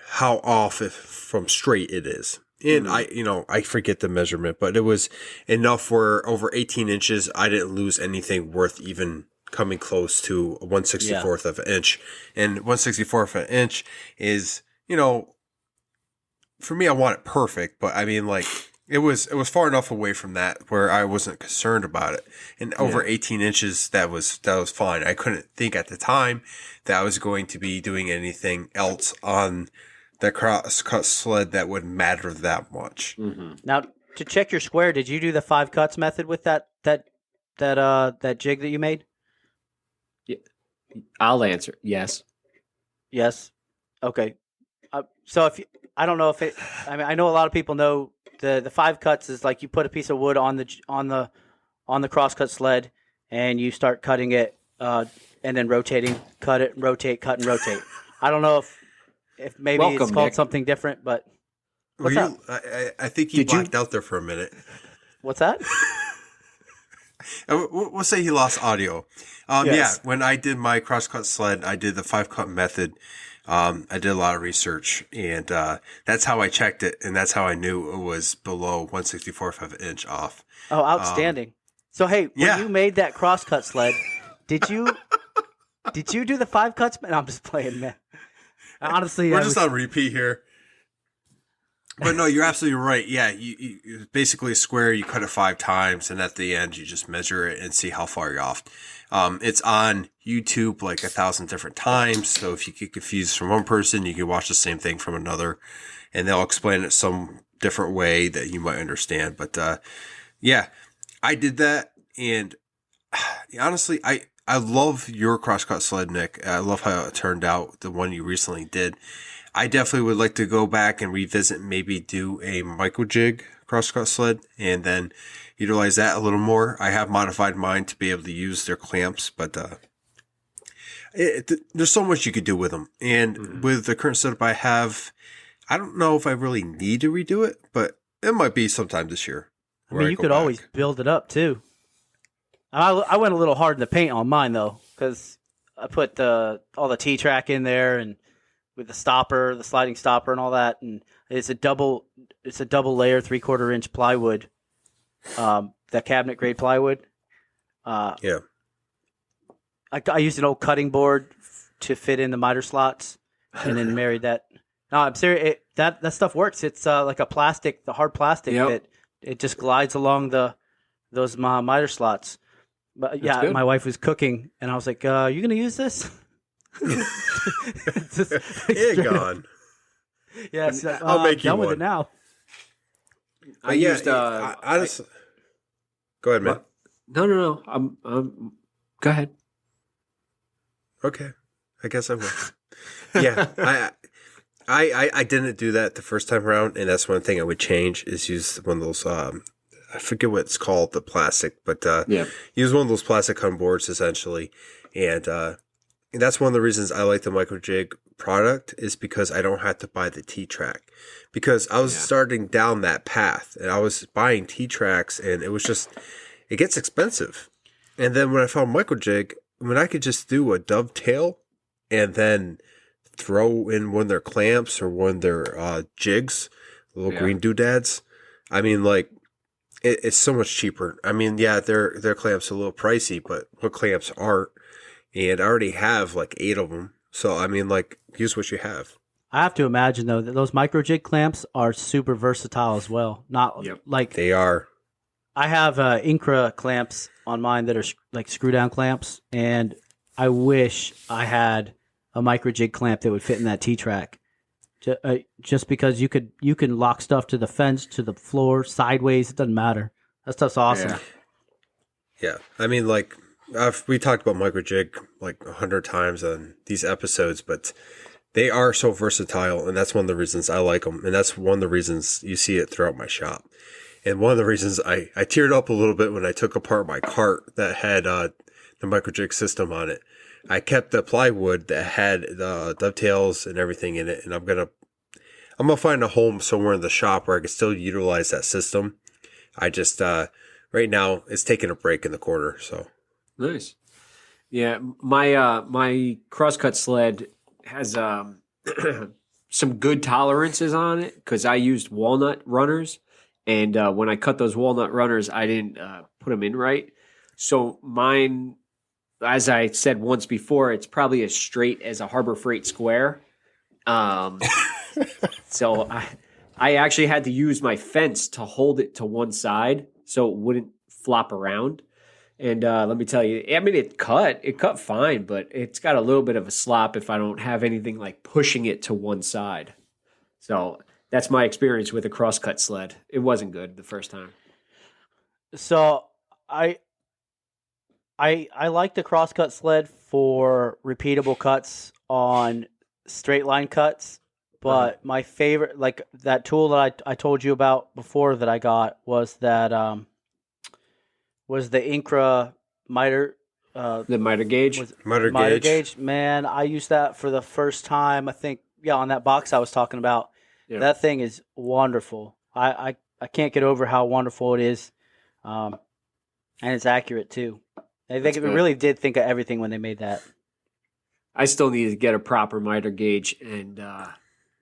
how off from straight it is. And I forget the measurement, but it was enough where over 18 inches, I didn't lose anything worth even coming close to a 1/64th of an inch. And 1/64th of an inch is, for me, I want it perfect, but I mean, like, it was far enough away from that where I wasn't concerned about it. And over 18 inches, that was fine. I couldn't think at the time that I was going to be doing anything else on the cross-cut sled that would matter that much. Mm-hmm. Now, to check your square, did you do the 5 cuts method with that jig that you made? Yeah. I'll answer. Yes. Yes. Okay. So I don't know if it. I mean, I know a lot of people know the 5 cuts is like you put a piece of wood on the crosscut sled, and you start cutting it, and then rotating, cut it, rotate, cut, and rotate. I don't know if maybe it's called something different, but what's up? I think you blacked out there for a minute. What's that? We'll say he lost audio. Yes. Yeah, when I did my crosscut sled, I did the 5-cut method. I did a lot of research, and that's how I checked it, and that's how I knew it was below 1/64th of an inch off. Oh, outstanding! So hey, when you made that crosscut sled, did you do the 5 cuts? No, I'm just playing, man. Honestly, we're just on repeat here. But no, you're absolutely right. Yeah, you basically a square, you cut it 5 times, and at the end, you just measure it and see how far you're off. It's on YouTube like 1,000 different times, so if you get confused from one person, you can watch the same thing from another, and they'll explain it some different way that you might understand. But yeah, I did that, and honestly, I love your crosscut sled, Nick. I love how it turned out, the one you recently did. I definitely would like to go back and revisit, maybe do a Microjig crosscut sled and then utilize that a little more. I have modified mine to be able to use their clamps, but there's so much you could do with them. And with the current setup I have, I don't know if I really need to redo it, but it might be sometime this year. I mean, you could always build it up too. I went a little hard in the paint on mine though, because I put all the T-track in there and with the stopper, the sliding stopper, and all that, and it's a double layer 3/4 inch plywood, the cabinet grade plywood. Yeah. I used an old cutting board to fit in the miter slots, and then married that. No, I'm serious. That stuff works. It's like a plastic, the hard plastic that it just glides along those miter slots. But yeah, my wife was cooking, and I was like, "You gonna use this?" It's gone. Yeah, so, I'll make you done one with it now. I used. Honestly, go ahead, man. No. Go ahead. Okay, I guess I will. Yeah, I didn't do that the first time around, and that's one thing I would change is use one of those. I forget what it's called, the plastic, but use one of those plastic cutting boards essentially, and that's one of the reasons I like the Microjig product is because I don't have to buy the T-Track. Because I was starting down that path and I was buying T-Tracks and it was just, it gets expensive. And then when I found Microjig, when I could just do a dovetail and then throw in one of their clamps or one of their jigs, little green doodads. I mean, like, it's so much cheaper. I mean, yeah, their clamps are a little pricey, but what clamps aren't? And I already have like 8 of them. So, I mean, like, use what you have. I have to imagine, though, that those Microjig clamps are super versatile as well. Not like they are. I have Incra clamps on mine that are like screw down clamps, and I wish I had a Microjig clamp that would fit in that T-Track. Just because you can lock stuff to the fence, to the floor, sideways, it doesn't matter. That stuff's awesome. Yeah. I mean, like, we talked about Microjig like 100 times on these episodes, but they are so versatile, and that's one of the reasons I like them, and that's one of the reasons you see it throughout my shop. And one of the reasons I teared up a little bit when I took apart my cart that had the Microjig system on it. I kept the plywood that had the dovetails and everything in it, and I'm gonna find a home somewhere in the shop where I can still utilize that system. I just right now it's taking a break in the corner. So nice. Yeah, my crosscut sled has some good tolerances on it because I used walnut runners, and when I cut those walnut runners, I didn't put them in right. So mine, as I said once before, it's probably as straight as a Harbor Freight square. So I actually had to use my fence to hold it to one side so it wouldn't flop around. And let me tell you, I mean, it cut fine, but it's got a little bit of a slop if I don't have anything like pushing it to one side. So that's my experience with a crosscut sled. It wasn't good the first time. So I like the crosscut sled for repeatable cuts on straight line cuts, but my favorite, like that tool that I told you about before that I got was that was the Incra miter. The miter gauge. Miter gauge. Man, I used that for the first time. I think on that box I was talking about. Yeah. That thing is wonderful. I can't get over how wonderful it is, and it's accurate too. They really did think of everything when they made that. I still need to get a proper miter gauge, and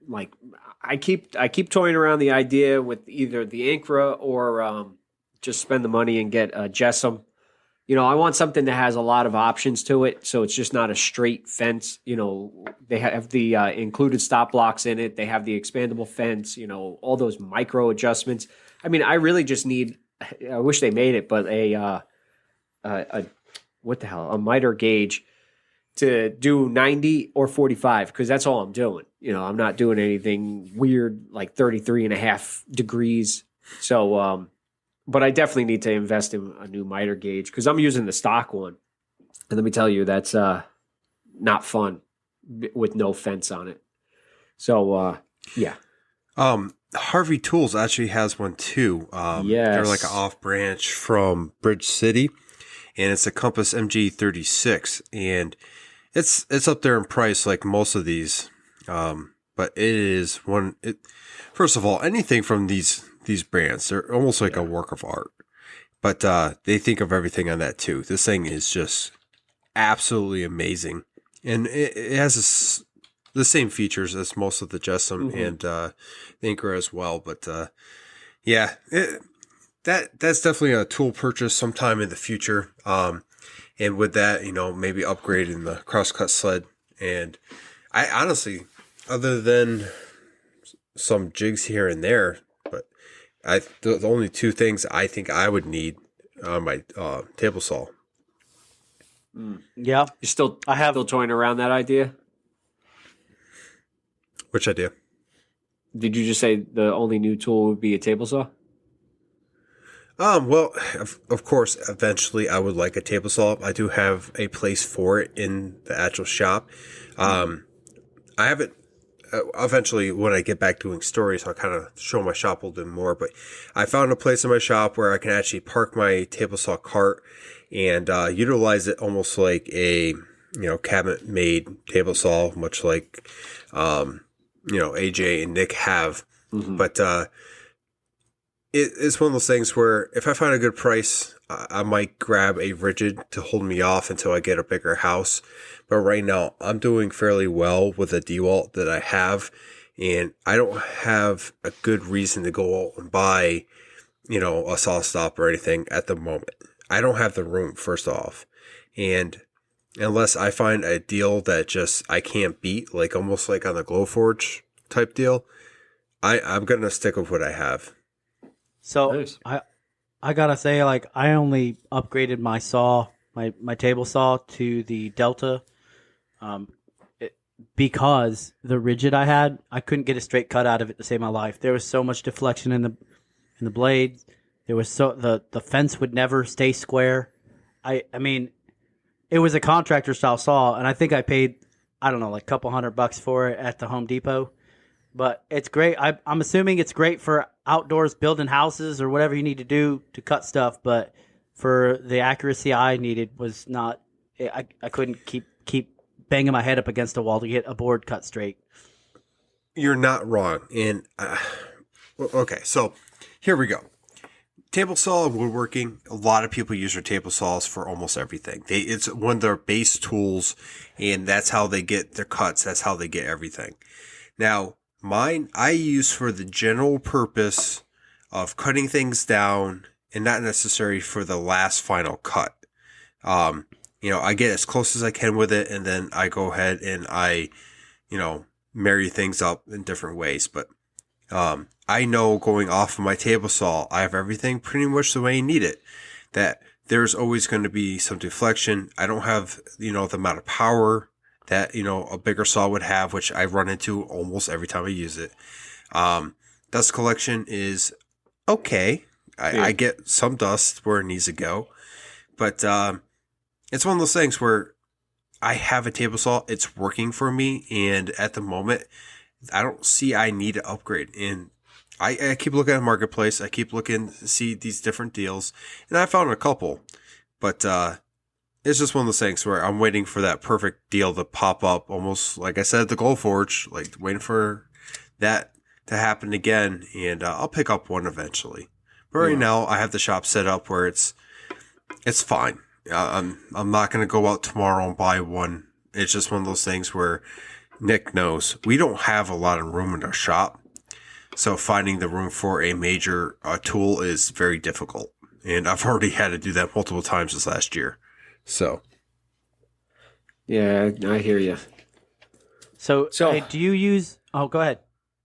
like I keep toying around the idea with either the Incra or just spend the money and get a Jessem. You know, I want something that has a lot of options to it, so it's just not a straight fence. You know, they have the included stop blocks in it. They have the expandable fence. You know, all those micro adjustments. I mean, I really just need. I wish they made it, but a what the hell, a miter gauge to do 90 or 45, because that's all I'm doing. You know, I'm not doing anything weird like 33.5 degrees. So, but I definitely need to invest in a new miter gauge because I'm using the stock one. And let me tell you, that's not fun with no fence on it. So, yeah. Harvey Tools actually has one too. Yes. They're like an off branch from Bridge City, and it's a Compass MG36, and it's up there in price like most of these. But it is one. First of all, anything from these brands, they're almost like a work of art. But they think of everything on that too. This thing is just absolutely amazing, and it has the same features as most of the Jessem and the Incra as well. But yeah, that's definitely a tool purchase sometime in the future. And with that, you know, maybe upgrading the crosscut sled. And I honestly, other than some jigs here and there, but the only two things I think I would need on my table saw. Yeah, you still toying around that idea? Which idea? Did you just say the only new tool would be a table saw? Well, of course, eventually I would like a table saw. I do have a place for it in the actual shop. I have it eventually when I get back doing stories. I'll kind of show my shop a little bit more. But I found a place in my shop where I can actually park my table saw cart and utilize it almost like a cabinet made table saw, much like, AJ and Nick have. Mm-hmm. But it's one of those things where if I find a good price, I might grab a rigid to hold me off until I get a bigger house. But right now, I'm doing fairly well with the Dewalt that I have, and I don't have a good reason to go out and buy, a saw stop or anything at the moment. I don't have the room, first off. And unless I find a deal that just I can't beat, like almost like on the Glowforge type deal, I'm going to stick with what I have. So Nice. I gotta say, like, I only upgraded my saw, my table saw to the Delta, because the rigid I had, I couldn't get a straight cut out of it to save my life. There was so much deflection in the blade. There was the fence would never stay square. I mean, it was a contractor style saw, and I think I paid, I don't know, like a couple $100 for it at the Home Depot. But it's great. I'm assuming it's great for outdoors building houses or whatever you need to do to cut stuff. But for the accuracy I needed was not. I couldn't keep banging my head up against a wall to get a board cut straight. You're not wrong. And okay, so here we go. Table saw and woodworking. A lot of people use their table saws for almost everything. It's one of their base tools, and that's how they get their cuts. That's how they get everything. Now, mine I use for the general purpose of cutting things down and not necessarily for the last final cut. I get as close as I can with it, and then I go ahead and I, marry things up in different ways. But I know going off of my table saw, I have everything pretty much the way I need it. That there's always going to be some deflection. I don't have, the amount of power that, a bigger saw would have, which I run into almost every time I use it. Dust collection is okay. I get some dust where it needs to go. But it's one of those things where I have a table saw. It's working for me. And at the moment, I don't see I need to upgrade. And I keep looking at the marketplace. I keep looking to see these different deals. And I found a couple. But it's just one of those things where I'm waiting for that perfect deal to pop up, almost like I said at the Glowforge, like waiting for that to happen again, and I'll pick up one eventually. But right now, I have the shop set up where it's fine. I'm not going to go out tomorrow and buy one. It's just one of those things where Nick knows we don't have a lot of room in our shop, so finding the room for a major tool is very difficult, and I've already had to do that multiple times this last year. So, Yeah, I hear you. So hey, do you use? Oh, go ahead.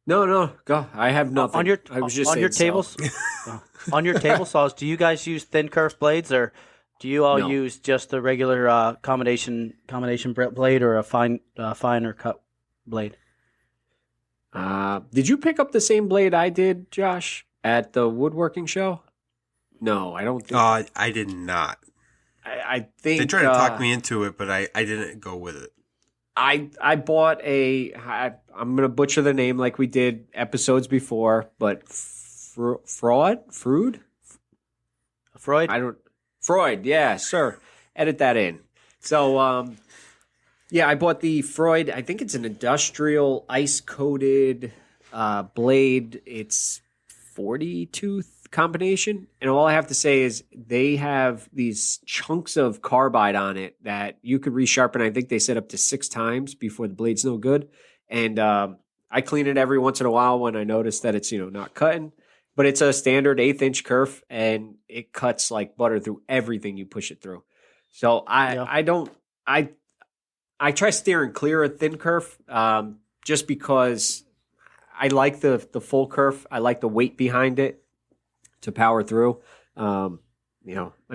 No, go. I have nothing. On your I was just on saying your tables, on your table saws, do you guys use thin kerf blades, or do you all No. use just the regular combination blade, or a finer cut blade? Did you pick up the same blade I did, Josh, at the woodworking show? No, I don't think. I did not. I think They tried to talk me into it, but I didn't go with it. I bought I'm going to butcher the name like we did episodes before, but Freud? Freud? Freud, yeah, sir. Edit that in. So, I bought the Freud. I think it's an industrial ice-coated blade. It's 40-tooth combination. And all I have to say is they have these chunks of carbide on it that you could resharpen. I think they said up to 6 times before the blade's no good. And I clean it every once in a while when I notice that it's, not cutting. But it's a standard 1/8-inch kerf, and it cuts like butter through everything you push it through. So I try steering clear of thin kerf, just because I like the full kerf. I like the weight behind it to power through. I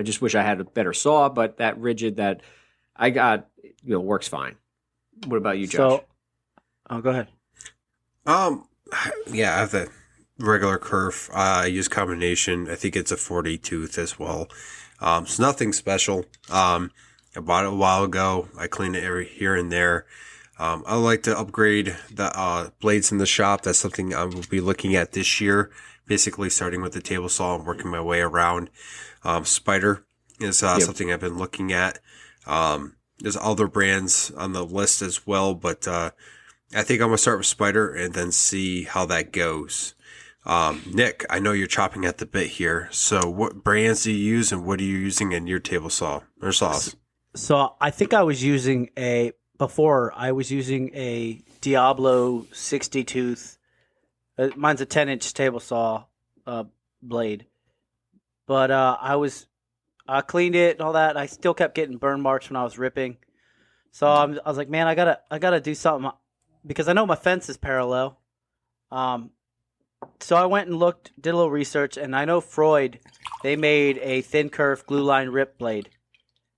just wish I had a better saw, but that rigid that I got, works fine. What about you, Josh? Go ahead. I have the regular kerf. I use combination. I think it's a 40-tooth as well. It's nothing special. I bought it a while ago. I clean it every here and there. I like to upgrade the blades in the shop. That's something I will be looking at this year. Basically starting with the table saw and working my way around. Spider is something I've been looking at. there's other brands on the list as well, but I think I'm gonna start with Spyder and then see how that goes. Nick, I know you're chopping at the bit here. So what brands do you use and what are you using in your table saw or saws? So I think I was using a Diablo 60 tooth. Mine's a 10-inch table saw blade. But I cleaned it and all that. I still kept getting burn marks when I was ripping. So I was like, man, I gotta do something because I know my fence is parallel. So I went and did a little research, and I know Freud, they made a thin curve glue line rip blade.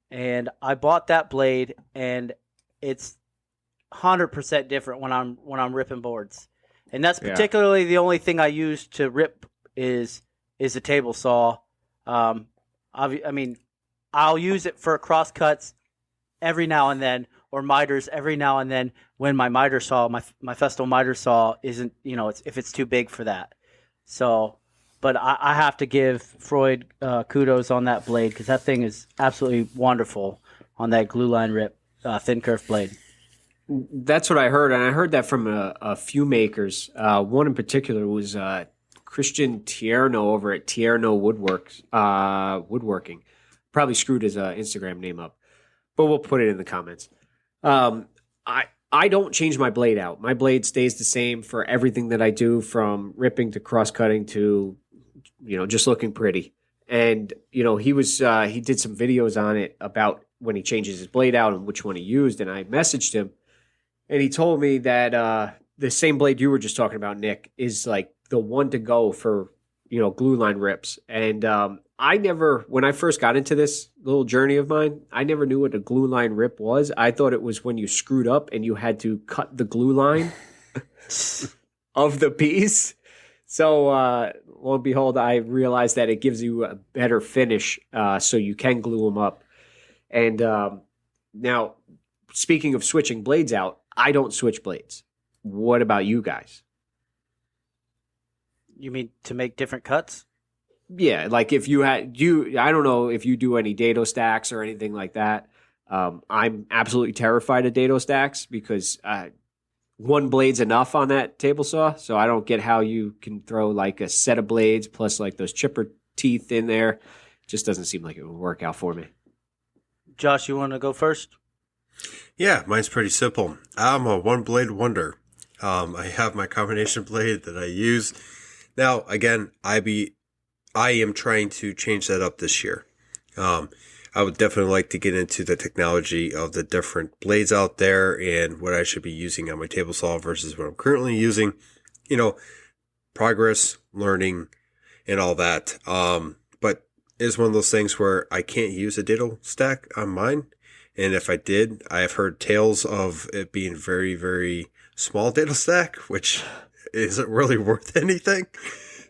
And I bought that blade, and it's 100% different when I'm ripping boards. And that's particularly the only thing I use to rip is a table saw. I mean, I'll use it for cross cuts every now and then, or miters every now and then when my miter saw, my Festool miter saw isn't, if it's too big for that. So, but I have to give Freud kudos on that blade because that thing is absolutely wonderful on that glue line rip thin curve blade. That's what I heard, and I heard that from a few makers. One in particular was Christian Tierno over at Woodworking. Probably screwed his Instagram name up, but we'll put it in the comments. I don't change my blade out. My blade stays the same for everything that I do, from ripping to cross cutting to, just looking pretty. And he did some videos on it about when he changes his blade out and which one he used. And I messaged him, and he told me that the same blade you were just talking about, Nick, is like the one to go for glue line rips. And when I first got into this little journey of mine, I never knew what a glue line rip was. I thought it was when you screwed up and you had to cut the glue line of the piece. So lo and behold, I realized that it gives you a better finish, so you can glue them up. And now, speaking of switching blades out, I don't switch blades. What about you guys? You mean to make different cuts? Yeah, like if I don't know if you do any dado stacks or anything like that. I'm absolutely terrified of dado stacks because one blade's enough on that table saw, so I don't get how you can throw like a set of blades plus like those chipper teeth in there. It just doesn't seem like it would work out for me. Josh, you want to go first? Yeah, mine's pretty simple. I'm a one blade wonder. I have my combination blade that I use. Now, again, I am trying to change that up this year. I would definitely like to get into the technology of the different blades out there and what I should be using on my table saw versus what I'm currently using. Progress, learning, and all that. But it's one of those things where I can't use a dado stack on mine. And if I did, I have heard tales of it being very, very small dado stack, which isn't really worth anything.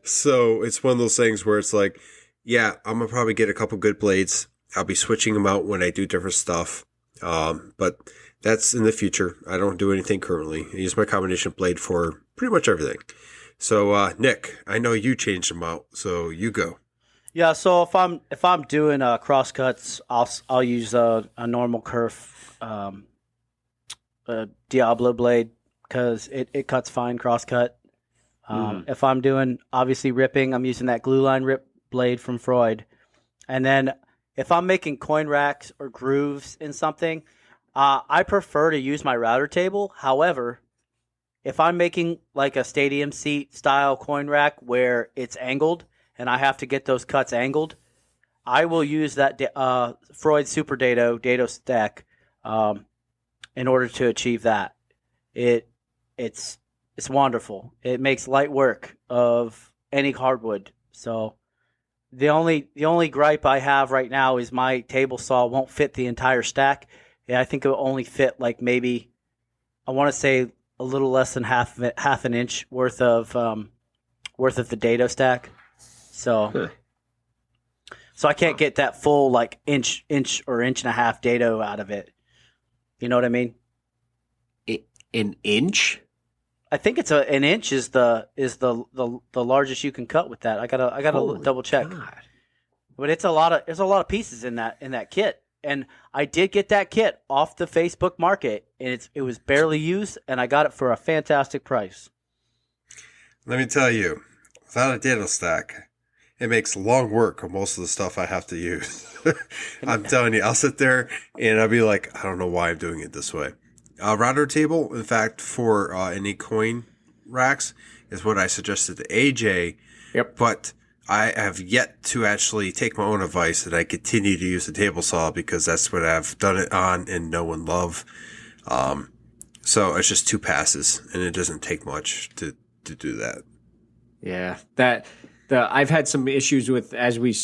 So it's one of those things where it's like, yeah, I'm going to probably get a couple good blades. I'll be switching them out when I do different stuff. But that's in the future. I don't do anything currently. I use my combination blade for pretty much everything. So, Nick, I know you changed them out, so you go. Yeah, so if I'm doing cross cuts, I'll use a normal kerf Diablo blade because it cuts fine cross cut. If I'm doing obviously ripping, I'm using that glue line rip blade from Freud. And then if I'm making coin racks or grooves in something, I prefer to use my router table. However, if I'm making like a stadium seat style coin rack where it's angled and I have to get those cuts angled, I will use that Freud Super Dado stack in order to achieve that. It's wonderful. It makes light work of any hardwood. So the only gripe I have right now is my table saw won't fit the entire stack. Yeah, I think it will only fit like maybe, I want to say a little less than half an inch worth of the dado stack. So I can't get that full like inch or inch and a half dado out of it. You know what I mean? An inch? I think it's an inch is the largest you can cut with that. I gotta double check. God. But there's a lot of pieces in that kit, And I did get that kit off the Facebook Market, and it was barely used, and I got it for a fantastic price. Let me tell you, without a dado stack, it makes long work of most of the stuff I have to use. I'm telling you, I'll sit there and I'll be like, I don't know why I'm doing it this way. A router table, in fact, for any coin racks is what I suggested to AJ. Yep. But I have yet to actually take my own advice, and I continue to use the table saw because that's what I've done it on and know and love. So it's just 2 passes, and it doesn't take much to do that. Yeah, I've had some issues with, as we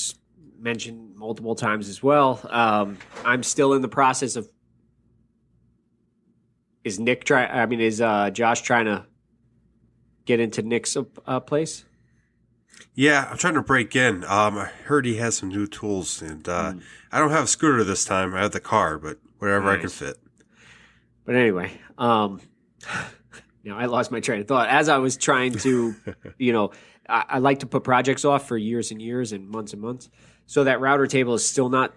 mentioned multiple times as well. I'm still in the process of. Is Josh trying to get into Nick's place? Yeah, I'm trying to break in. I heard he has some new tools, and I don't have a scooter this time. I have the car, but whatever I can fit. But anyway, I lost my train of thought as I was trying to, I like to put projects off for years and years and months. So that router table is still not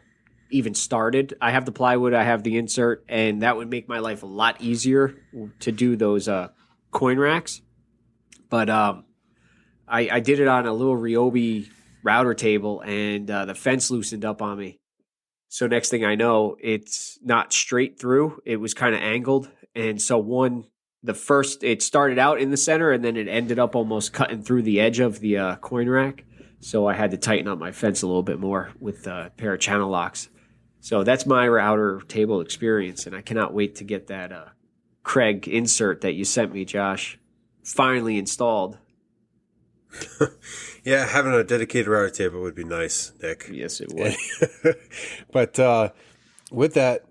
even started. I have the plywood, I have the insert, and that would make my life a lot easier to do those coin racks. But I did it on a little Ryobi router table, and the fence loosened up on me. So next thing I know, it's not straight through. It was kind of angled. And so it started out in the center, and then it ended up almost cutting through the edge of the coin rack. So I had to tighten up my fence a little bit more with a pair of channel locks. So that's my router table experience, and I cannot wait to get that Craig insert that you sent me, Josh, finally installed. Yeah, having a dedicated router table would be nice, Nick. Yes, it would. But with that,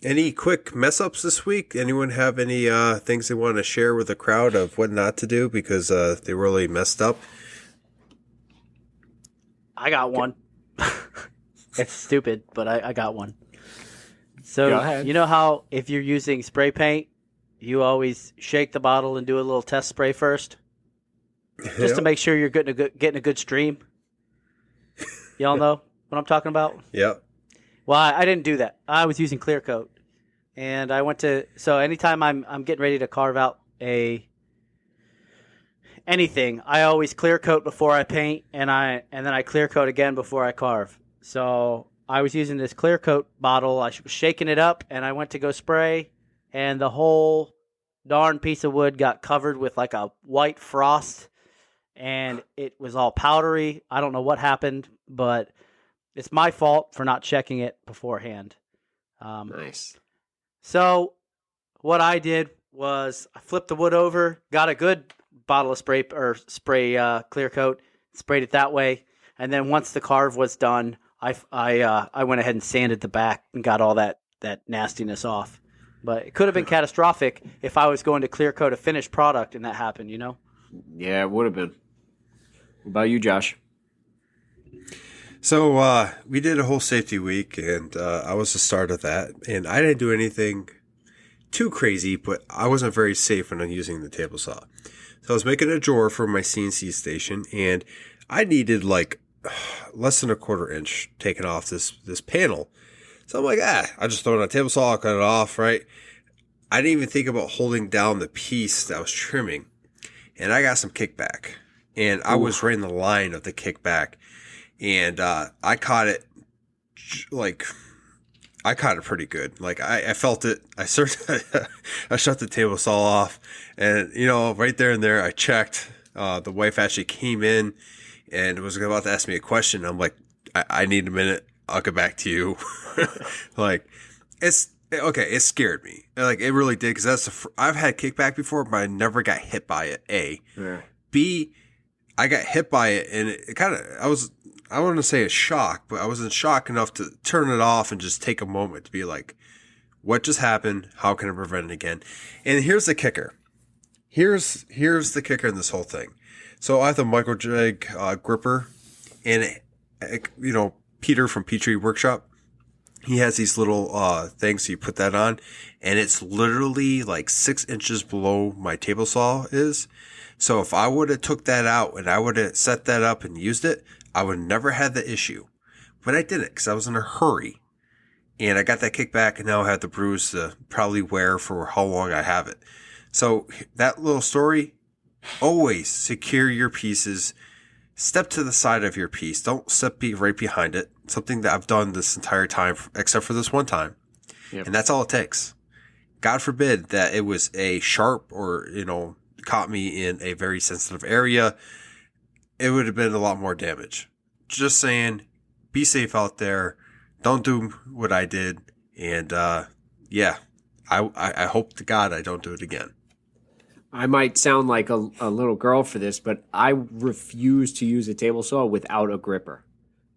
any quick mess ups this week? Anyone have any things they want to share with the crowd of what not to do because they really messed up? I got one. It's stupid, but I got one. So you know how if you're using spray paint, you always shake the bottle and do a little test spray first? Just to make sure you're getting a good stream. Y'all know what I'm talking about? Yep. Well, I didn't do that. I was using clear coat. And so anytime I'm getting ready to carve out anything, I always clear coat before I paint, and then I clear coat again before I carve. So I was using this clear coat bottle. I was shaking it up, and I went to go spray, and the whole darn piece of wood got covered with like a white frost, and it was all powdery. I don't know what happened, but it's my fault for not checking it beforehand. Nice. So what I did was I flipped the wood over, got a good bottle of spray clear coat, sprayed it that way, and then once the carve was done, I went ahead and sanded the back and got all that nastiness off. But it could have been catastrophic if I was going to clear coat a finished product and that happened, Yeah, it would have been. What about you, Josh? So we did a whole safety week, and I was the start of that. And I didn't do anything too crazy, but I wasn't very safe when I'm using the table saw. So I was making a drawer for my CNC station, and I needed like less than a 1/4 inch taken off this panel. So I'm like, I'll just throw it on a table saw, I'll cut it off, right? I didn't even think about holding down the piece that I was trimming. And I got some kickback. And I was right in the line of the kickback. And I caught it pretty good. Like I felt it. I shut the table saw off. And, right there and there, I checked. The wife actually came in and was about to ask me a question. I'm like, I need a minute. I'll get back to you. Like, it's okay. It scared me. Like, it really did. Cause I've had kickback before, but I never got hit by it. A. Yeah. B, I got hit by it and it kind of, I wouldn't say a shock, but I was in shock enough to turn it off and just take a moment to be like, what just happened? How can I prevent it again? And here's the kicker. Here's the kicker in this whole thing. So I have the Microjig gripper, and Peter from Ptreesworkshop, he has these little things, so you put that on, and it's literally like 6 inches below my table saw is. So if I would have took that out and I would have set that up and used it, I would never have the issue. But I didn't because I was in a hurry. And I got that kickback, and now I have the bruise to probably wear for how long I have it. So that little story, always secure your pieces. Step to the side of your piece. Don't step right behind it. Something that I've done this entire time, except for this one time. Yep. And that's all it takes. God forbid that it was a sharp or, caught me in a very sensitive area. It would have been a lot more damage. Just saying, be safe out there. Don't do what I did. And, I hope to God I don't do it again. I might sound like a little girl for this, but I refuse to use a table saw without a gripper.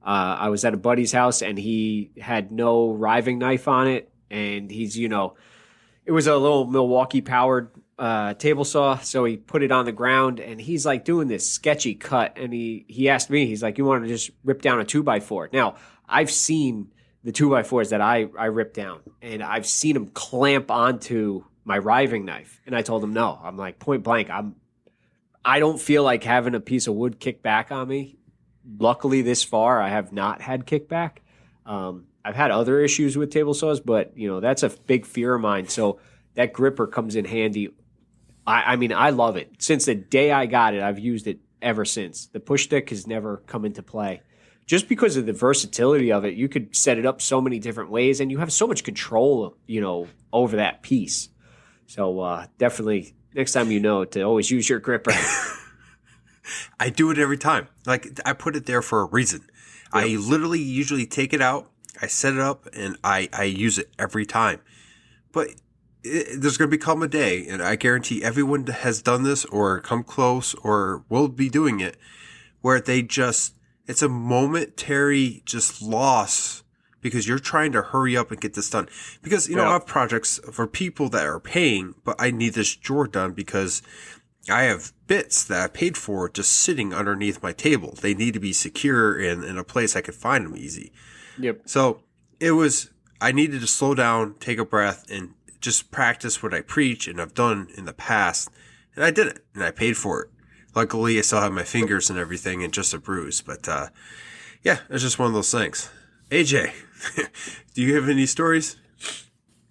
I was at a buddy's house, and he had no riving knife on it, and he's, it was a little Milwaukee-powered table saw, so he put it on the ground, and he's like doing this sketchy cut, and he asked me, he's like, you want to just rip down a 2x4? Now, I've seen the 2x4s that I ripped down, and I've seen them clamp onto my riving knife. And I told him no. I'm like, point blank, I don't feel like having a piece of wood kick back on me. Luckily, this far, I have not had kickback. I've had other issues with table saws, but that's a big fear of mine. So that gripper comes in handy. I mean, I love it. Since the day I got it, I've used it ever since. The push stick has never come into play. Just because of the versatility of it, you could set it up so many different ways, and you have so much control, over that piece. So definitely, next time to always use your gripper. I do it every time. Like, I put it there for a reason. Yep. I literally usually take it out, I set it up, and I use it every time. But there's going to become a day, and I guarantee everyone has done this or come close or will be doing it, where it's a momentary just loss because you're trying to hurry up and get this done. Because, I have projects for people that are paying, but I need this drawer done because I have bits that I paid for just sitting underneath my table. They need to be secure in a place I could find them easy. Yep. So I needed to slow down, take a breath, and just practice what I preach and I've done in the past. And I did it, and I paid for it. Luckily, I still have my fingers and everything and just a bruise. But, it's just one of those things. AJ, do you have any stories?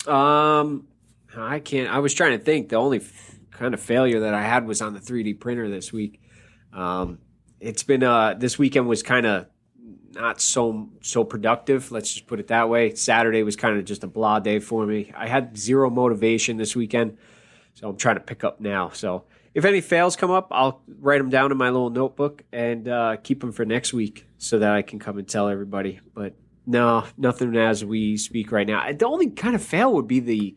I can't. I was trying to think. The only kind of failure that I had was on the 3D printer this week. It's been this weekend was kind of not so productive. Let's just put it that way. Saturday was kind of just a blah day for me. I had zero motivation this weekend, so I'm trying to pick up now. So if any fails come up, I'll write them down in my little notebook and keep them for next week so that I can come and tell everybody. But no, nothing as we speak right now. The only kind of fail would be the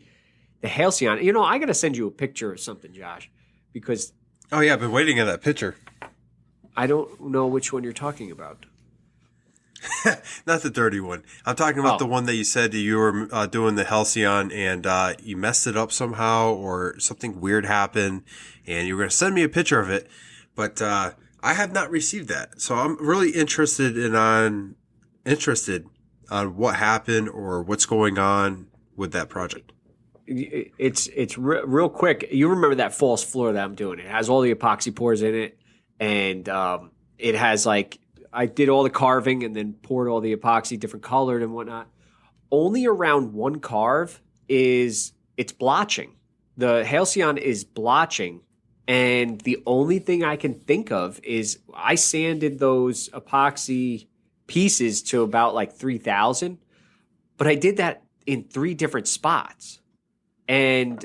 Halcyon. I got to send you a picture or something, Josh, because... Oh, yeah, I've been waiting on that picture. I don't know which one you're talking about. Not the dirty one. I'm talking about the one that you said you were doing the Halcyon and you messed it up somehow or something weird happened and you were going to send me a picture of it, but I have not received that. So I'm really interested on what happened or what's going on with that project. It's real quick. You remember that false floor that I'm doing? It has all the epoxy pours in it, and it has I did all the carving and then poured all the epoxy, different colored and whatnot. Only around one carve it's blotching. The Halcyon is blotching, and the only thing I can think of is I sanded those epoxy pieces to about 3,000, but I did that in 3 different spots. And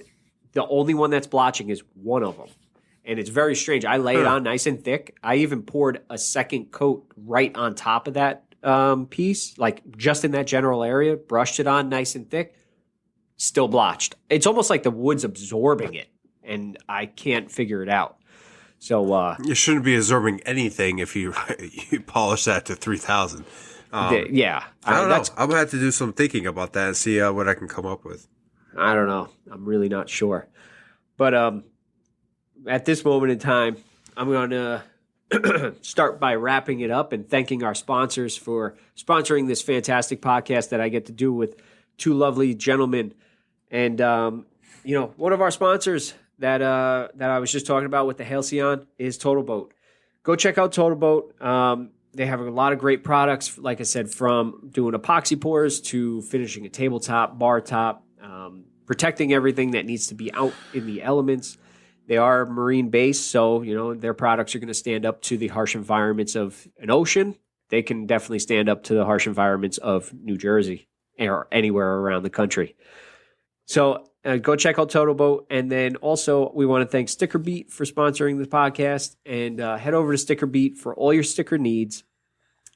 the only one that's blotching is one of them. And it's very strange. I lay it on nice and thick. I even poured a second coat right on top of that piece, just in that general area, brushed it on nice and thick, still blotched. It's almost like the wood's absorbing it, and I can't figure it out. So you shouldn't be absorbing anything if you polish that to 3,000. Yeah. I don't know. I'm going to have to do some thinking about that and see what I can come up with. I don't know. I'm really not sure. But at this moment in time, I'm going to start by wrapping it up and thanking our sponsors for sponsoring this fantastic podcast that I get to do with 2 lovely gentlemen. And, one of our sponsors that I was just talking about with the Halcyon is Totalboat. Go check out Totalboat. They have a lot of great products, like I said, from doing epoxy pours to finishing a tabletop, bar top, protecting everything that needs to be out in the elements. They are marine based, so their products are going to stand up to the harsh environments of an ocean. They can definitely stand up to the harsh environments of New Jersey or anywhere around the country. So go check out Totalboat. And then also we want to thank StickerBeat for sponsoring the podcast. And head over to StickerBeat for all your sticker needs.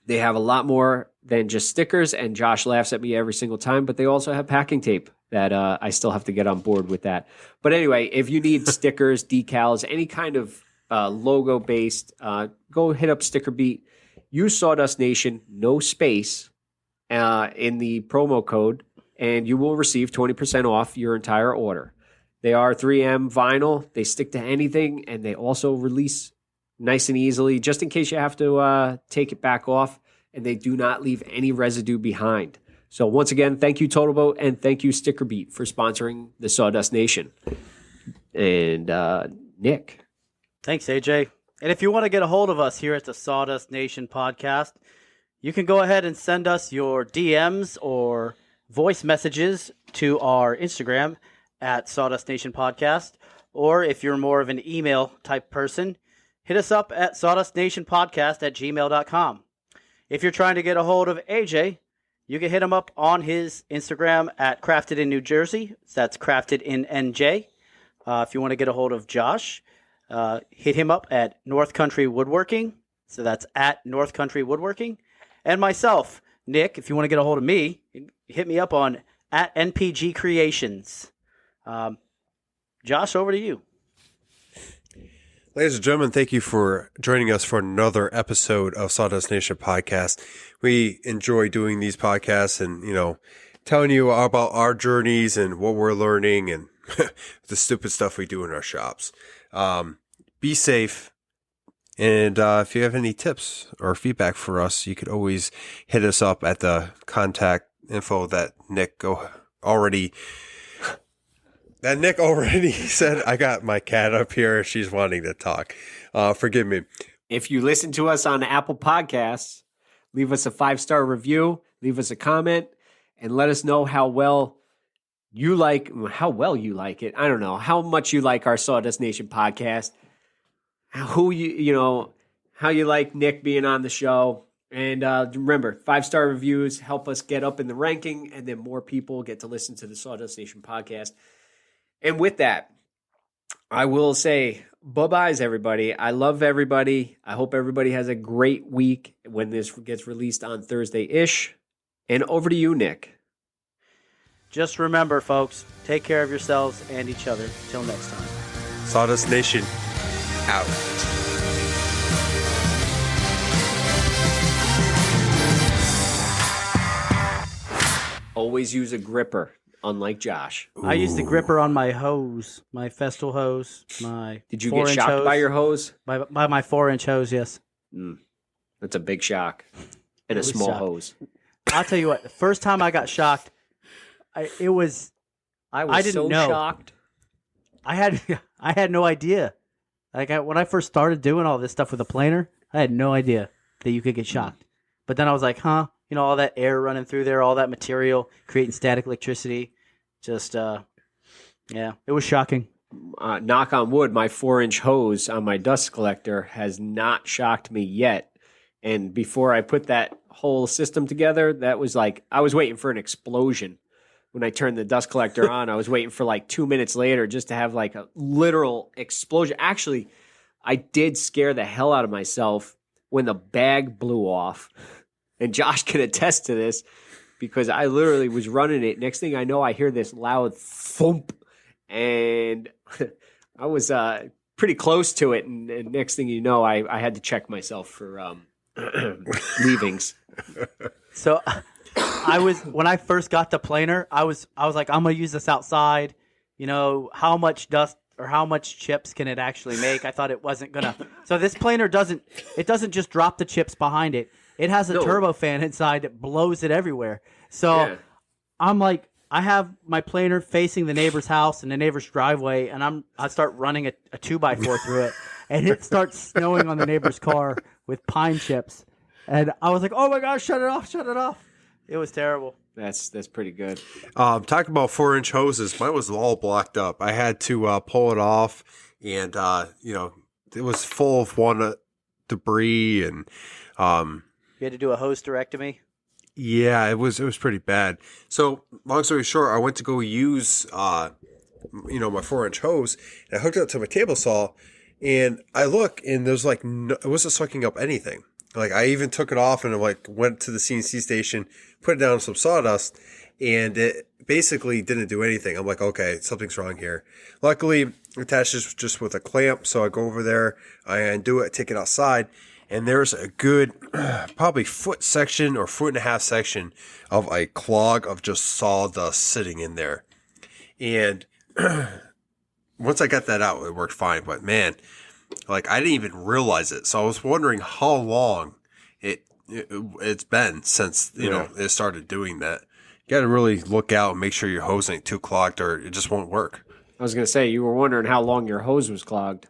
They have a lot more than just stickers. And Josh laughs at me every single time. But they also have packing tape that I still have to get on board with that. But anyway, if you need stickers, decals, any kind of logo-based, go hit up StickerBeat. Use Sawdust Nation, no space, in the promo code, and you will receive 20% off your entire order. They are 3M vinyl. They stick to anything, and they also release nice and easily, just in case you have to take it back off, and they do not leave any residue behind. So once again, thank you, Totalboat, and thank you, StickerBeat, for sponsoring the Sawdust Nation. And Nick. Thanks, AJ. And if you want to get a hold of us here at the Sawdust Nation podcast, you can go ahead and send us your DMs or voice messages to our Instagram at Sawdust Nation Podcast. Or if you're more of an email type person, hit us up at sawdustnationpodcast@gmail.com. If you're trying to get a hold of AJ, you can hit him up on his Instagram at Crafted in New Jersey. That's Crafted in NJ. If you want to get a hold of Josh, hit him up at North Country Woodworking. So that's at North Country Woodworking. And myself, Nick, if you want to get a hold of me, hit me up on at NPG Creations. Josh, over to you. Ladies and gentlemen, thank you for joining us for another episode of Sawdust Nation Podcast. We enjoy doing these podcasts and, telling you about our journeys and what we're learning and the stupid stuff we do in our shops. Be safe. And if you have any tips or feedback for us, you could always hit us up at the contact info that Nick already said. I got my cat up here. She's wanting to talk. Forgive me. If you listen to us on Apple Podcasts, leave us a 5-star review, leave us a comment, and let us know how well you like it. I don't know how much you like our Sawdust Nation podcast. How you like Nick being on the show. And remember, 5-star reviews help us get up in the ranking, and then more people get to listen to the Sawdust Nation podcast. And with that, I will say bye-byes, everybody. I love everybody. I hope everybody has a great week when this gets released on Thursday-ish. And over to you, Nick. Just remember, folks, take care of yourselves and each other. Till next time. Sawdust Nation out. Always use a gripper, unlike Josh. I use the gripper on my hose, my Festool hose, my Did you get shocked hose. by your hose? By my 4-inch hose, yes. That's a big shock. And a small hose. I'll tell you what, the first time I got shocked, I didn't know. Shocked. I had no idea. When I first started doing all this stuff with a planer, I had no idea that you could get shocked. But then I was like, all that air running through there, all that material, creating static electricity. Just, it was shocking. Knock on wood, my 4-inch hose on my dust collector has not shocked me yet. And before I put that whole system together, that was like, I was waiting for an explosion. When I turned the dust collector on, I was waiting for like 2 minutes later just to have like a literal explosion. Actually, I did scare the hell out of myself when the bag blew off. And Josh can attest to this because I literally was running it. Next thing I know, I hear this loud thump. And I was pretty close to it. And next thing you know, I had to check myself for leavings. So when I first got the planer, I was like, I'm going to use this outside. How much dust or how much chips can it actually make? I thought it wasn't going to. So this planer doesn't just drop the chips behind it. It has a turbo fan inside that blows it everywhere. So I'm like, I have my planer facing the neighbor's house and the neighbor's driveway, and I start running a 2x4 through it, and it starts snowing on the neighbor's car with pine chips. And I was like, oh my gosh, shut it off, shut it off. It was terrible. That's pretty good. Talking about 4-inch hoses, mine was all blocked up. I had to pull it off, and it was full of debris, and You had to do a hose hysterectomy? yeah, it was pretty bad. So long story short, I went to go use my 4-inch hose, and I hooked it up to my table saw, and I look, and there's like it wasn't sucking up anything. Like I even took it off and went to the CNC station, put it down in some sawdust, and it basically didn't do anything. I'm like, okay, something's wrong here. Luckily, attached this just with a clamp, so I go over there, I undo it, take it outside, and there's a good probably foot section or 1.5 section of a clog of just sawdust sitting in there. And once I got that out, it worked fine. But man, like I didn't even realize it. So I was wondering how long it's been since it started doing that. You got to really look out and make sure your hose ain't too clogged, or it just won't work. I was going to say, you were wondering how long your hose was clogged.